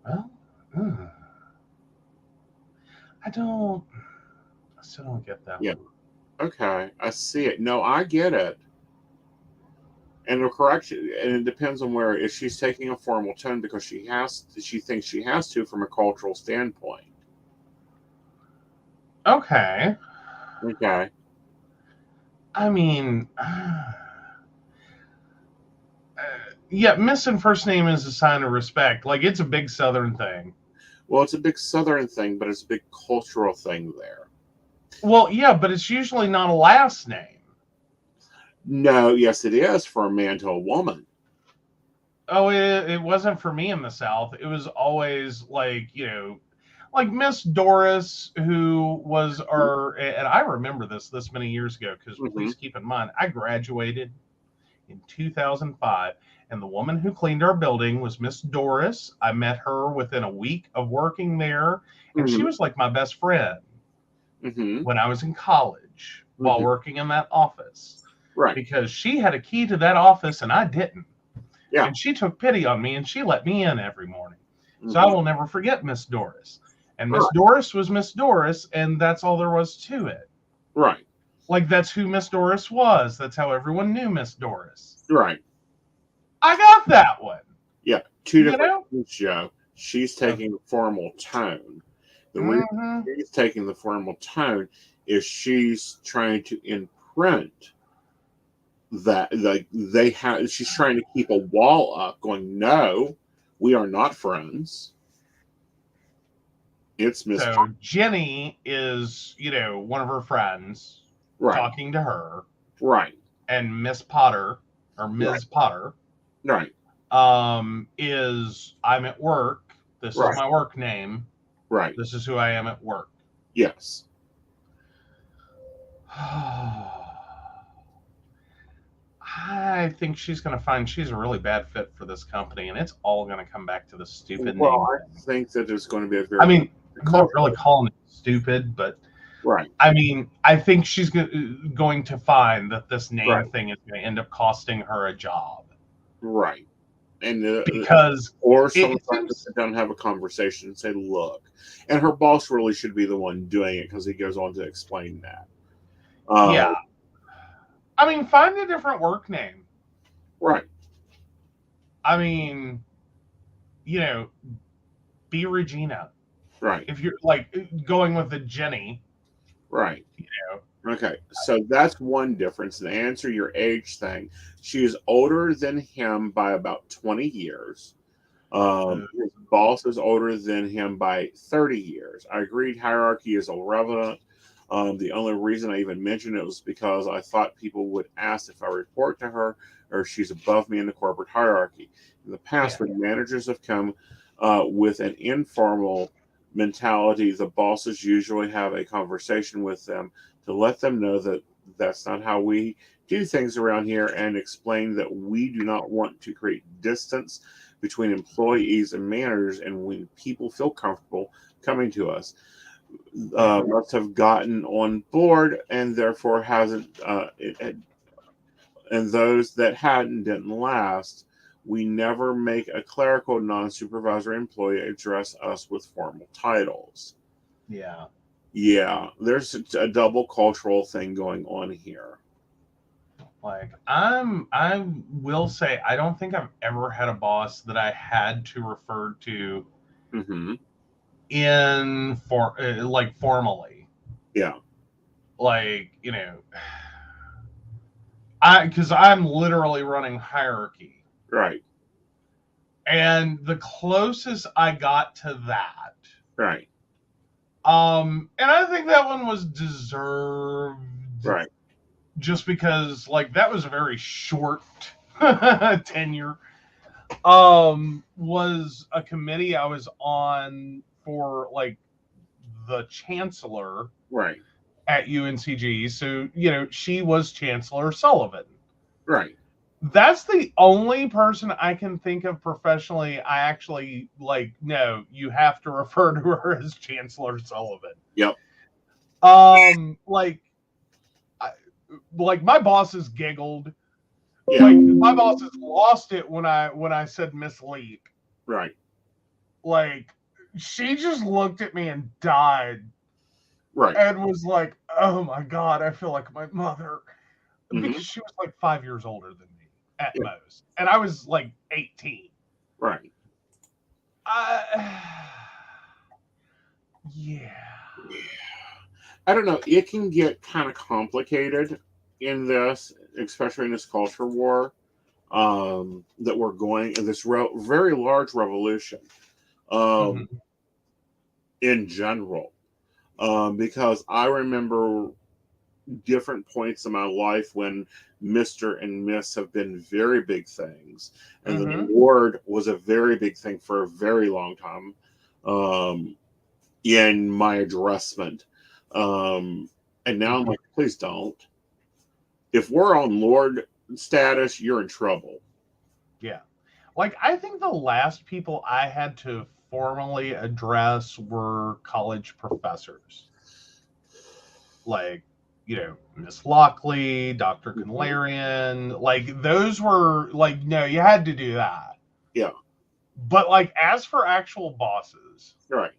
Well, I still don't get that Yeah. one. Okay. I see it. No, I get it. And the correction, and it depends on where if she's taking a formal tone because she thinks she has to from a cultural standpoint. Okay. Okay. I mean, yeah, Miss and first name is a sign of respect. Like, it's a big Southern thing. Well, it's a big Southern thing, but it's a big cultural thing there. Well, yeah, but it's usually not a last name. No, yes, it is for a man to a woman. Oh, it wasn't for me in the South. It was always like, like Miss Doris, who was and I remember this many years ago, because please keep in mind, I graduated in 2005, and the woman who cleaned our building was Miss Doris. I met her within a week of working there, and she was like my best friend when I was in college while working in that office. Right. Because she had a key to that office and I didn't. Yeah. And she took pity on me and she let me in every morning. So I will never forget Miss Doris. And Miss Doris was Miss Doris, and that's all there was to it. Right. Like, that's who Miss Doris was. That's how everyone knew Miss Doris. Right. I got that one. Yeah. Two different things, Joe. She's taking the formal tone. The reason she's taking the formal tone is she's trying to imprint that she's trying to keep a wall up going, no, we are not friends. It's Miss So Jenny is, one of her friends talking to her. Right. And Miss Potter or Ms. Potter. Right. Is I'm at work. This is my work name. Right. This is who I am at work. Yes. I think she's going to find she's a really bad fit for this company, and it's all going to come back to the stupid name. Well, I think that there's going to be a very. I mean, I'm not really calling it stupid, but I mean, I think she's going to find that this name thing is going to end up costing her a job. Right. And because or sometimes to sit down and have a conversation and say, look, and her boss really should be the one doing it because he goes on to explain that. Yeah. I mean, find a different work name. Right. I mean, be Regina. Right. If you're like going with the Jenny. Right. Okay. So that's one difference. To answer your age thing, she is older than him by about 20 years. His boss is older than him by 30 years. I agreed hierarchy is irrelevant. The only reason I even mentioned it was because I thought people would ask if I report to her or if she's above me in the corporate hierarchy. In the past, when managers have come with an informal mentality, the bosses usually have a conversation with them to let them know that that's not how we do things around here, and explain that we do not want to create distance between employees and managers, and when people feel comfortable coming to us. Must have gotten on board, and therefore hasn't, and those that hadn't didn't last. We never make a clerical non-supervisory employee address us with formal titles. Yeah. Yeah, there's a double cultural thing going on here. Like, I will say, I don't think I've ever had a boss that I had to refer to like formally. Yeah. Like, because I'm literally running hierarchy. Right. And the closest I got to that. Right. And I think that one was deserved. Right. Just because, like, that was a very short tenure. Was a committee I was on for, like, the chancellor. Right. At UNCG. So, she was Chancellor Sullivan. Right. That's the only person I can think of professionally I actually, like, no, you have to refer to her as Chancellor Sullivan. Yep. Like my bosses giggled. Yeah. Like, my bosses lost it when I said Miss Leap. Right. Like, she just looked at me and died. Right. And was like, oh my God, I feel like my mother. Mm-hmm. Because she was like 5 years older than me at most. And I was like 18. Right. Yeah. I don't know. It can get kind of complicated in this, especially in this culture war that we're going in this very large revolution in general. Because I remember different points in my life when Mr. and Miss have been very big things. And the award was a very big thing for a very long time in my addressment. And now I'm like, please don't. If we're on Lord status, you're in trouble. Yeah. Like, I think the last people I had to formally address were college professors. Like, Miss Lockley, Dr. Conlarian, like, those were, like, no, you had to do that. Yeah. But, like, as for actual bosses. Right.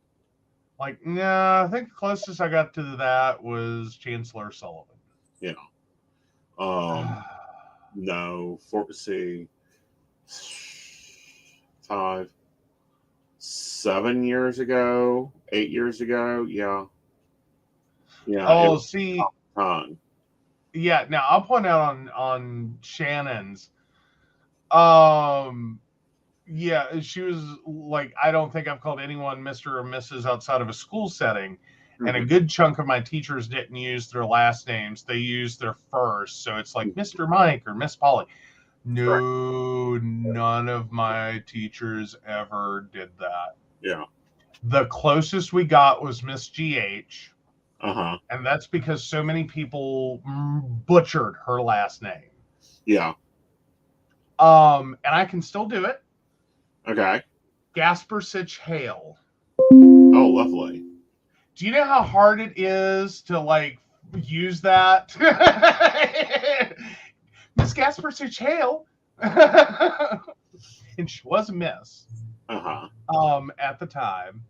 Like, no, I think the closest I got to that was Chancellor Sullivan. Yeah. No, see, 5, 7 years ago, 8 years ago, yeah. Oh, see, time. Yeah. Now I'll point out on Shannon's. Yeah, she was like, I don't think I've called anyone Mr. or Mrs. outside of a school setting. And a good chunk of my teachers didn't use their last names. They used their first. So it's like Mr. Mike or Miss Polly. No, none of my teachers ever did that. Yeah. The closest we got was Miss GH. And that's because so many people butchered her last name. Yeah. And I can still do it. Okay. Gaspersich Hale. Oh, lovely. Do you know how hard it is to, like, use that? Miss Gaspersich Hale. And she was a miss. At the time.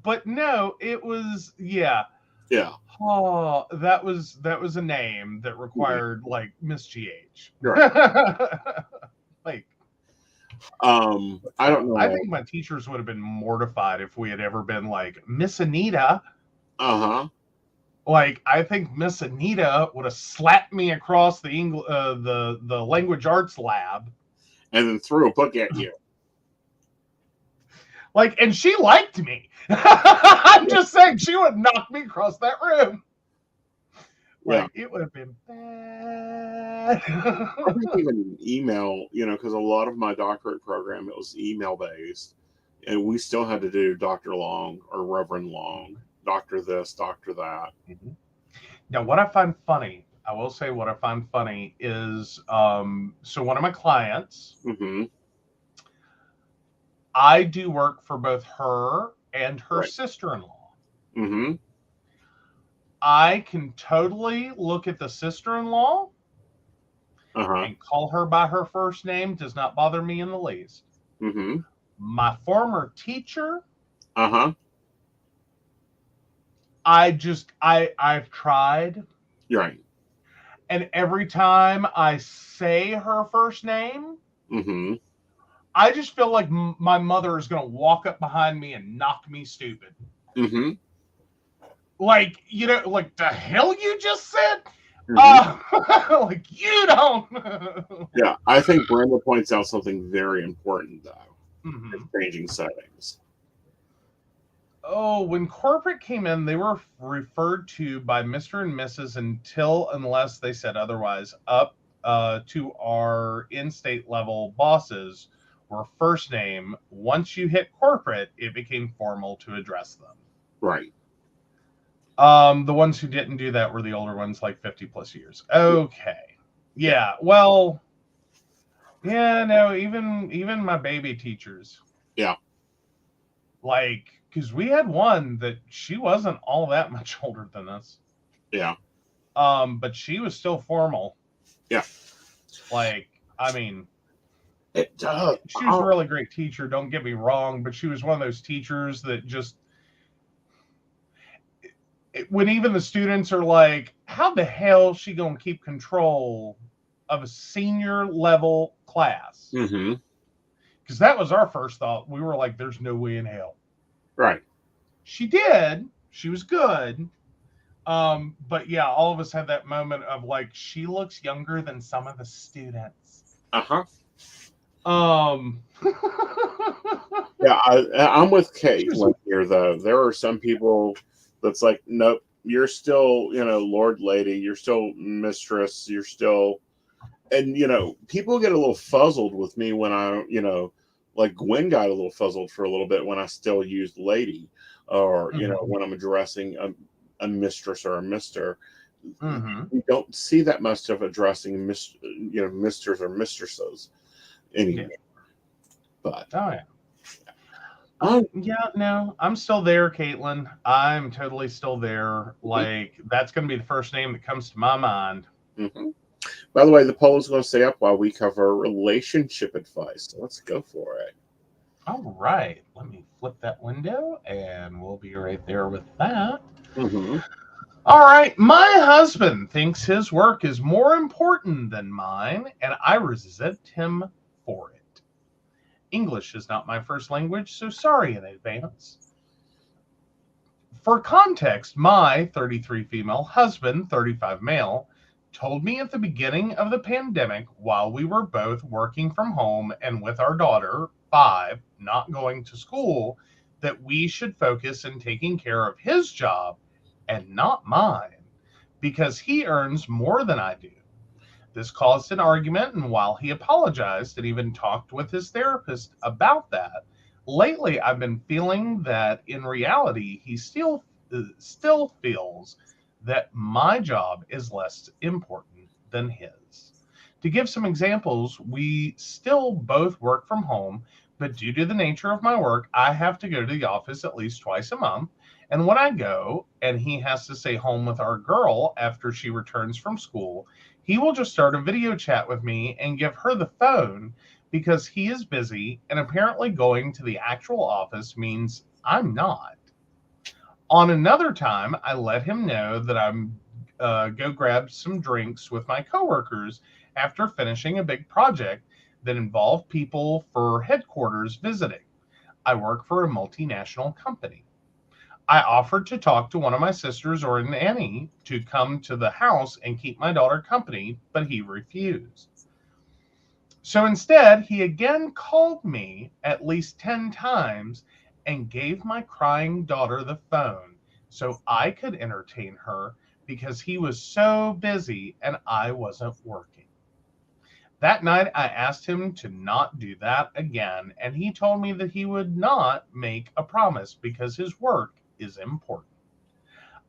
But no, it was, yeah. Yeah. Oh, that was a name that required like Miss GH. Right. Like, I don't know. I think my teachers would have been mortified if we had ever been like Miss Anita. Like, I think Miss Anita would have slapped me across the language arts lab, and then threw a book at you. Like, and she liked me. I'm just saying, she would knock me across that room. Like, it would have been bad. I think even email, because a lot of my doctorate program, it was email based. and we still had to do Dr. Long or Reverend Long, Doctor this, Doctor that. Mhm. Now, what I find funny, I will say what I find funny is, so one of my clients, Mm-hmm. I do work for both her and her Right. sister-in-law. Mm-hmm. I can totally look at the sister-in-law Uh-huh. and call her by her first name. Does not bother me in the least. Mm-hmm. My former teacher, Uh-huh. I've tried, You're right. and every time I say her first name, Mm-hmm. I just feel like my mother is going to walk up behind me and knock me stupid. Mm-hmm. Like, like the hell you just said? Mm-hmm. Like you don't. Yeah, I think Brenda points out something very important, though. Mhm. Changing settings. Oh, when corporate came in, they were referred to by Mr. and Mrs. unless they said otherwise, up to our in-state level bosses were first name. Once you hit corporate, it became formal to address them. Right. The ones who didn't do that were the older ones, like 50 plus years. Okay. Yeah. Well, yeah, no, even my baby teachers. Yeah. Like, because we had one that she wasn't all that much older than us. Yeah. But she was still formal. Yeah. Like, I mean, It does. she was a really great teacher, don't get me wrong, but she was one of those teachers that just, when even the students are like, how the hell is she going to keep control of a senior level class? Mm-hmm. Because that was our first thought. We were like, there's no way in hell. Right. She did. She was good. But yeah, all of us had that moment of like, she looks younger than some of the students. Uh-huh. Yeah, I'm with Kate here, though. There are some people that's like, nope, you're still, Lord Lady, you're still mistress, you're still, and, people get a little fuzzled with me when I, like Gwen got a little fuzzled for a little bit when I still used lady, or, when I'm addressing a mistress or a mister. Mm-hmm. We don't see that much of addressing, misters or mistresses anymore. Yeah. But no, I'm still there, Caitlin. I'm totally still there. Like, that's going to be the first name that comes to my mind. Mm-hmm. By the way, the poll is going to stay up while we cover relationship advice. So let's go for it. All right. Let me flip that window, and we'll be right there with that. Mm-hmm. All right. My husband thinks his work is more important than mine, and I resent him for it. English is not my first language, so sorry in advance. For context, my 33 female husband, 35 male, told me at the beginning of the pandemic, while we were both working from home and with our daughter, 5, not going to school, that we should focus in taking care of his job and not mine, because he earns more than I do. This caused an argument, and while he apologized and even talked with his therapist about that, lately I've been feeling that in reality he still feels that my job is less important than his. To give some examples, we still both work from home, but due to the nature of my work, I have to go to the office at least twice a month. And when I go and he has to stay home with our girl after she returns from school, he will just start a video chat with me and give her the phone because he is busy, and apparently going to the actual office means I'm not. On another time, I let him know that I'm go grab some drinks with my coworkers after finishing a big project that involved people for headquarters visiting. I work for a multinational company. I offered to talk to one of my sisters or an nanny to come to the house and keep my daughter company, but he refused. So instead, he again called me at least 10 times and gave my crying daughter the phone so I could entertain her because he was so busy and I wasn't working. That night, I asked him to not do that again, and he told me that he would not make a promise because his work is important.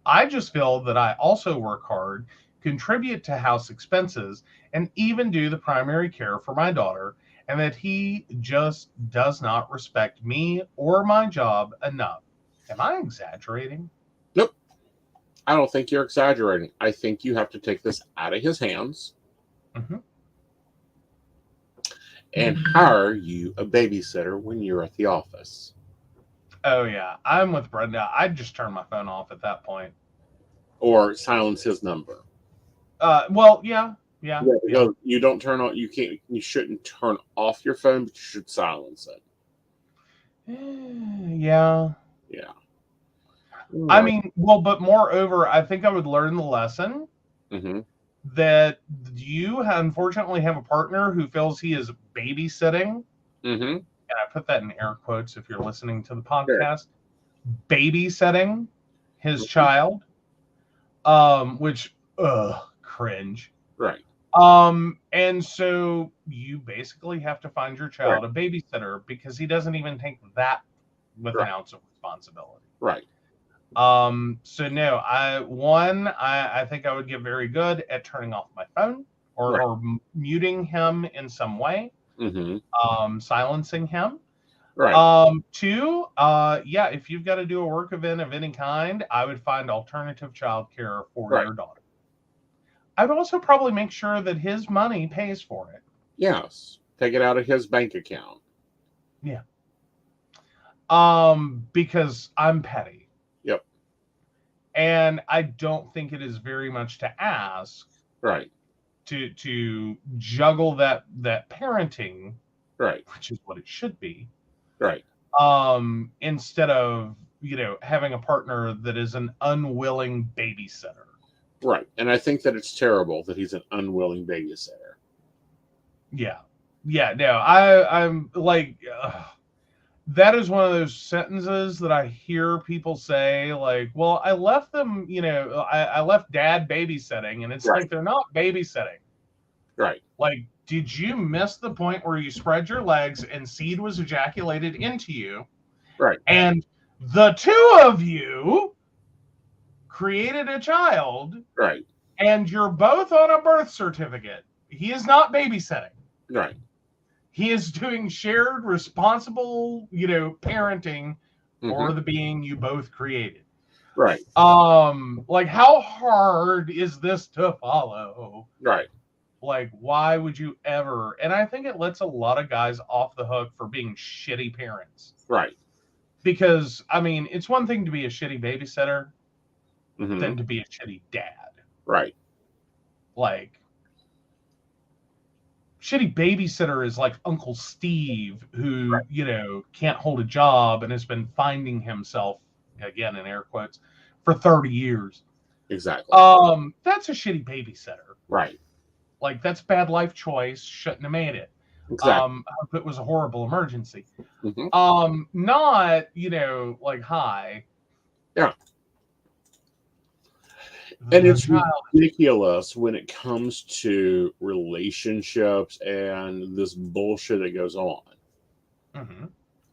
I just feel that I also work hard, contribute to house expenses, and even do the primary care for my daughter, and that he just does not respect me or my job enough. Am I exaggerating? Nope. I don't think you're exaggerating. I think you have to take this out of his hands and hire you a babysitter when you're at the office. Oh, yeah. I'm with Brenda. I'd just turn my phone off at that point. Or silence his number. Well, yeah. Because you don't turn on, you shouldn't turn off your phone, but you should silence it. Yeah. Yeah. I mean, well, but moreover, I think I would learn the lesson that you unfortunately have a partner who feels he is babysitting. And I put that in air quotes if you're listening to the podcast. Sure. Babysitting his child, which, cringe. Right. And so you basically have to find your child a babysitter because he doesn't even take that with an ounce of responsibility. Right. So no, I think I would get very good at turning off my phone or muting him in some way, silencing him. Right. Two, if you've got to do a work event of any kind, I would find alternative childcare for your daughter. I'd also probably make sure that his money pays for it. Yes. Take it out of his bank account. Yeah. Because I'm petty. Yep. And I don't think it is very much to ask. Right. To juggle that parenting. Right. Which is what it should be. Right. Instead of, having a partner that is an unwilling babysitter. Right. And I think that it's terrible that he's an unwilling babysitter. Yeah. Yeah. No, I'm like, that is one of those sentences that I hear people say, like, well, I left them, I left dad babysitting, and it's like, they're not babysitting. Right. Like, did you miss the point where you spread your legs and seed was ejaculated into you? Right. And the two of you created a child. Right. And you're both on a birth certificate. He is not babysitting. Right. He is doing shared responsible, parenting for the being you both created. Right. Like, how hard is this to follow? Right. Like, why would you ever? And I think it lets a lot of guys off the hook for being shitty parents. Right. Because, I mean, it's one thing to be a shitty babysitter than to be a shitty dad. Right. Like, shitty babysitter is like Uncle Steve, who, can't hold a job and has been finding himself, again, in air quotes, for 30 years. Exactly. That's a shitty babysitter. Right. Like, that's bad life choice. Shouldn't have made it. Exactly. It was a horrible emergency. Not, like, hi. Yeah. And it's ridiculous when it comes to relationships and this bullshit that goes on.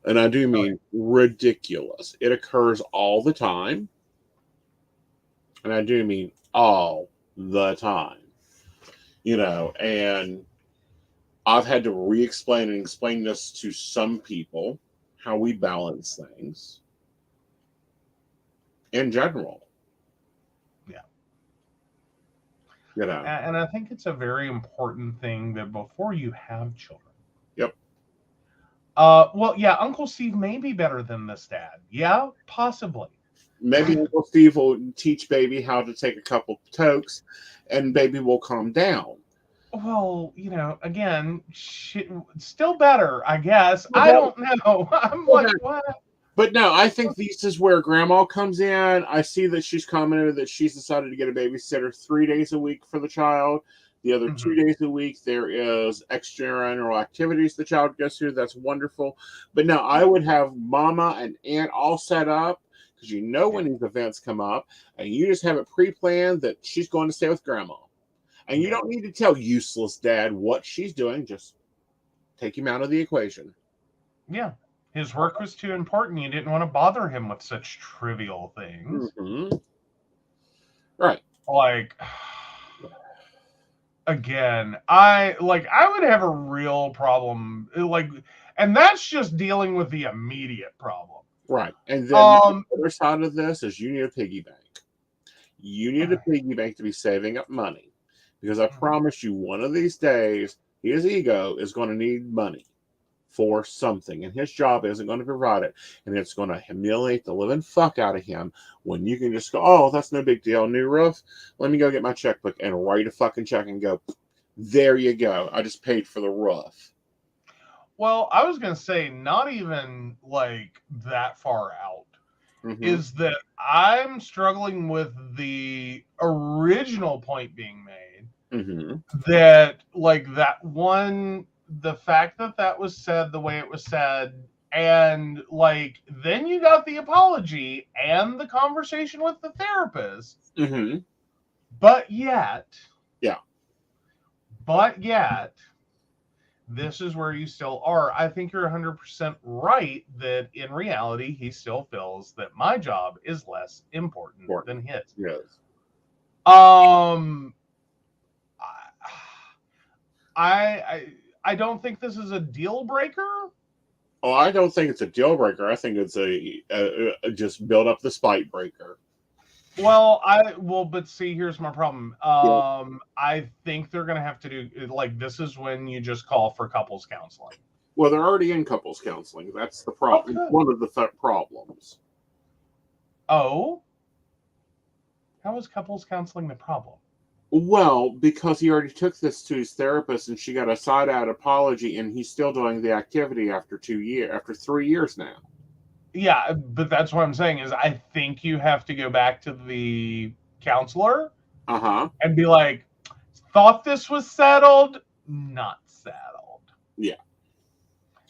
And I do mean ridiculous. It occurs all the time. And I do mean all the time. And I've had to re-explain and explain this to some people, how we balance things in general. And I think it's a very important thing that before you have children. Yep. Uncle Steve may be better than this dad. Yeah, possibly. Maybe Uncle Steve will teach baby how to take a couple tokes and baby will calm down. Well, again, still better, I guess. I don't know. I'm like, what? But no, I think this is where grandma comes in. I see that she's commented that she's decided to get a babysitter 3 days a week for the child. The other 2 days a week, there is extramural activities the child goes through. That's wonderful. But no, I would have mama and aunt all set up because when these events come up and you just have it pre-planned that she's going to stay with grandma. And you don't need to tell useless dad what she's doing. Just take him out of the equation. Yeah. His work was too important. You didn't want to bother him with such trivial things. Mm-hmm. Right. Like, again, I would have a real problem. And that's just dealing with the immediate problem. Right. And then the other side of this is you need a piggy bank. You need a piggy bank to be saving up money. Because I promise you, one of these days, his ego is going to need money for something, and his job isn't going to provide it, and it's going to humiliate the living fuck out of him when you can just go, oh, that's no big deal, new roof, let me go get my checkbook and write a fucking check and go, there you go, I just paid for the roof. Well, I was going to say, not even like that far out, is that I'm struggling with the original point being made, that like that one, the fact that that was said the way it was said, and like then you got the apology and the conversation with the therapist, but yet this is where you still are. I think you're 100% right that in reality he still feels that my job is less important than his. Yes. I don't think this is a deal breaker. Oh, I don't think it's a deal breaker. I think it's a just build up the spite breaker. Well, but see, here's my problem. I think they're going to have to do, like, this is when you just call for couples counseling. Well, they're already in couples counseling. That's the problem. Okay. One of the problems. Oh? How is couples counseling the problem? Well, because he already took this to his therapist and she got a side-out apology, and he's still doing the activity after 3 years now. Yeah, but that's what I'm saying is I think you have to go back to the counselor and be like, thought this was settled, not settled. Yeah.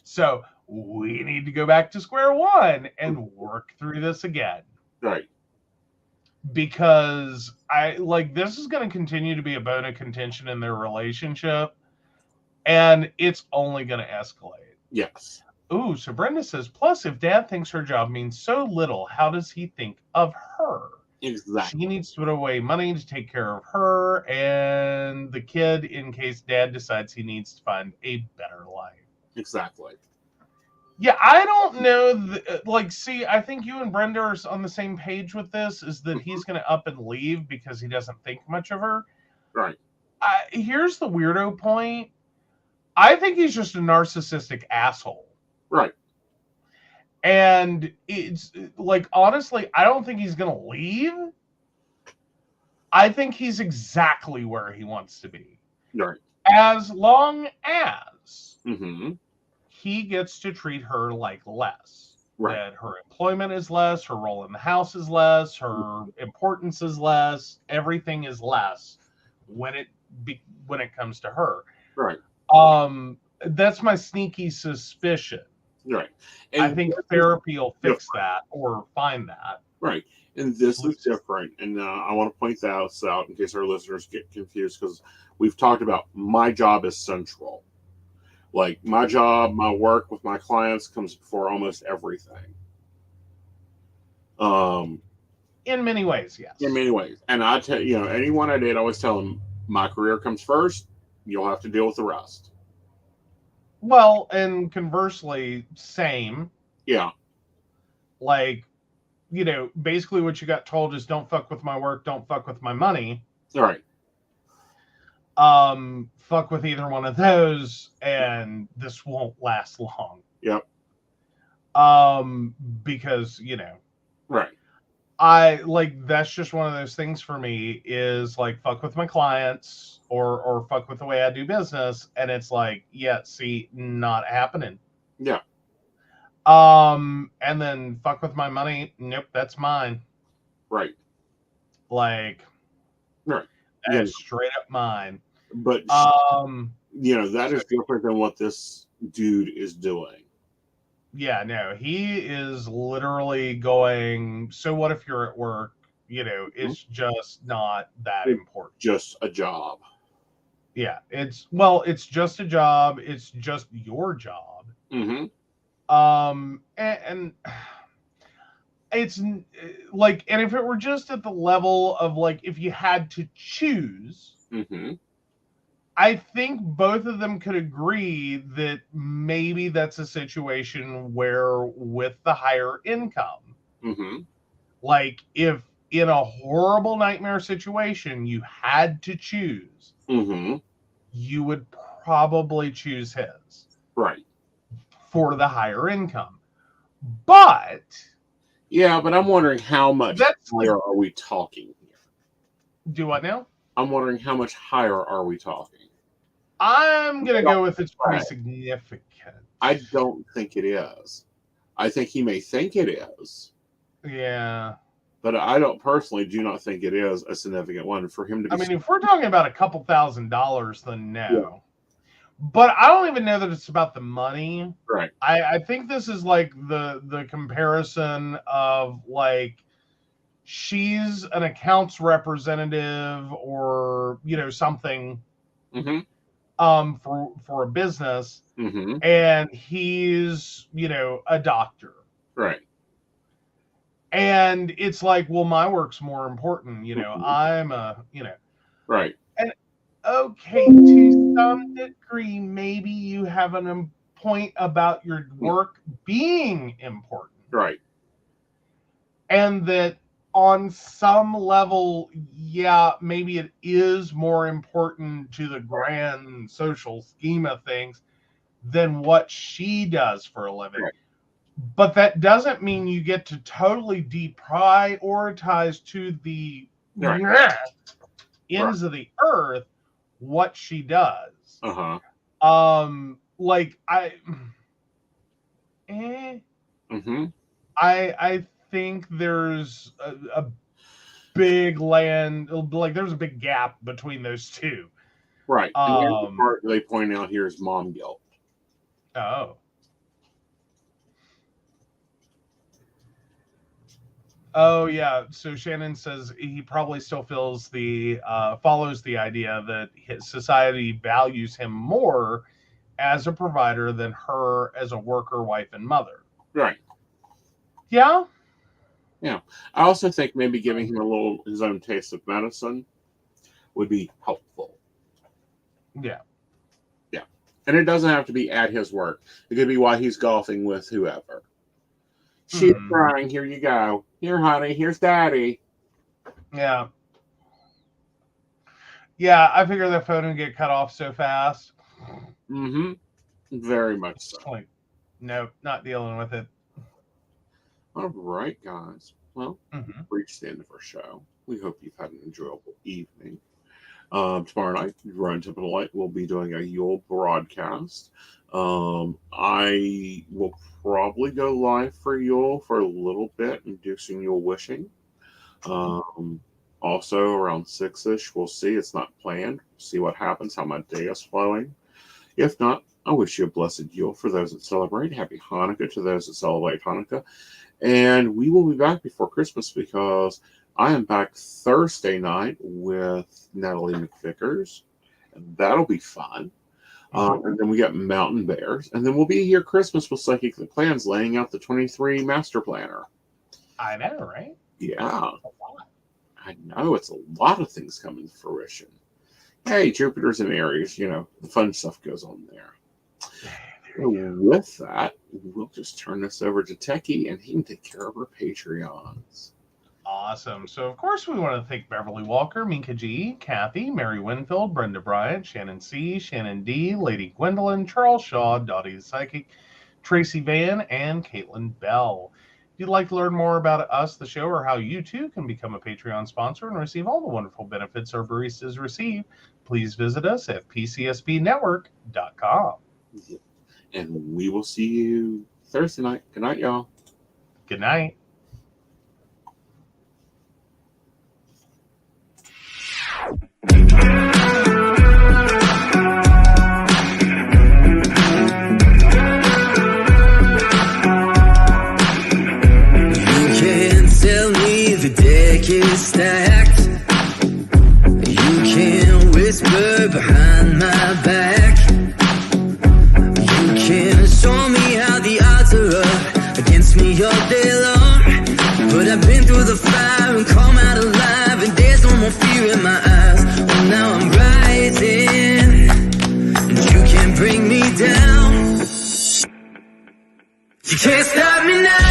So we need to go back to square one and work through this again. Right. Because this is going to continue to be a bone of contention in their relationship, and it's only going to escalate. Yes. Ooh, so Brenda says, plus, if dad thinks her job means so little, how does he think of her? Exactly. She needs to put away money to take care of her and the kid in case dad decides he needs to find a better life. Exactly. Yeah, I don't know. See, I think you and Brenda are on the same page with this, is that he's going to up and leave because he doesn't think much of her. Right. Here's the weirdo point. I think he's just a narcissistic asshole. Right. And it's honestly, I don't think he's going to leave. I think he's exactly where he wants to be. Right. As long as he gets to treat her like less. Right. That her employment is less, her role in the house is less, her importance is less, everything is less when it comes to her. Right. That's my sneaky suspicion. Right. And I think therapy will fix that or find that. Right. And this is different. And I want to point that out in case our listeners get confused, because we've talked about my job is central. Like, my job, my work with my clients comes before almost everything. In many ways, yes. In many ways. And I tell anyone I date, I always tell them, my career comes first. You'll have to deal with the rest. Well, and conversely, same. Yeah. Basically what you got told is don't fuck with my work, don't fuck with my money. All right. Fuck with either one of those, and this won't last long. Yep. Because, Right. That's just one of those things for me is fuck with my clients or fuck with the way I do business. And it's not happening. Yeah. And then fuck with my money. Nope. That's mine. Right. Right. That's straight up mine. But, that is different than what this dude is doing. Yeah, no, he is literally going, so what if you're at work? It's just not that important. Just a job. Yeah, it's just a job. It's just your job. Mm-hmm. And it's like, and if it were just at the level of like, if you had to choose, Mm-hmm. I think both of them could agree that maybe that's a situation where with the higher income, Mm-hmm. like if in a horrible nightmare situation you had to choose, Mm-hmm. you would probably choose his Right. for the higher income. But yeah, but I'm wondering how much That's higher are we talking here? do what now? I'm wondering how much higher are we talking? I'm gonna go with it's pretty significant. I don't think it is. I think he may think it is, Yeah. but I don't personally do not think it is a significant one for him to be. I mean, if we're talking about a couple $1,000s, then no. But I don't even know that it's about the money. right. I think this is like the comparison of like she's an accounts representative or something Mm-hmm. For a business, Mm-hmm. and he's a doctor. Right. And it's like, well, my work's more important. Mhm. I'm a Right. and okay, to some degree, maybe you have a point about your work being important. Right. And that on some level, yeah, maybe it is more important to the grand social scheme of things than what she does for a living. Right. But that doesn't mean you get to totally deprioritize to the ends of the earth what she does. Uh-huh. Like Mm-hmm. I think there's a big land, like there's a big gap between those two. Right. And the part they point out here is mom guilt. Oh. Oh yeah. So Shannon says he probably still follows the idea that his society values him more as a provider than her as a worker, wife, and mother. Right. Yeah. Yeah. I also think maybe giving him his own taste of medicine would be helpful. Yeah. Yeah. And it doesn't have to be at his work. It could be while he's golfing with whoever. She's crying. Here you go. Here, honey. Here's daddy. Yeah. Yeah, I figure the phone would get cut off so fast. Mm-hmm. Very much so. Like, nope, not dealing with it. All right, guys. Well, we've reached the end of our show. We hope you've had an enjoyable evening. Tomorrow night, Run Typical Light will be doing a Yule broadcast. I will probably go live for Yule for a little bit and do some Yule wishing. Also around 6-ish, we'll see. It's not planned. See what happens, how my day is flowing. If not, I wish you a blessed Yule for those that celebrate. Happy Hanukkah to those that celebrate Hanukkah. And we will be back before Christmas because I am back Thursday night with Natalie McVickers. And that'll be fun. And then we got Mountain Bears. And then we'll be here Christmas with Psychic Plans, laying out the 23 Master Planner. I know, right? Yeah. I know. It's a lot of things coming to fruition. Hey, Jupiter's in Aries. The fun stuff goes on there. With that, we'll just turn this over to Techie, and he can take care of our Patreons. Awesome. So, of course, we want to thank Beverly Walker, Minka G, Kathy, Mary Winfield, Brenda Bryant, Shannon C, Shannon D, Lady Gwendolyn, Charles Shaw, Dottie the Psychic, Tracy Van, and Caitlin Bell. If you'd like to learn more about us, the show, or how you too can become a Patreon sponsor and receive all the wonderful benefits our baristas receive, please visit us at pcsbnetwork.com. And we will see you Thursday night. Good night, y'all. Good night. Tell me the deck is stacked. You can't whisper whisper behind my back. You can show me how the odds are up against me all day long, but I've been through the fire and come out alive, and there's no more fear in my eyes. Oh, now I'm rising, and you can't bring me down. You can't stop me now.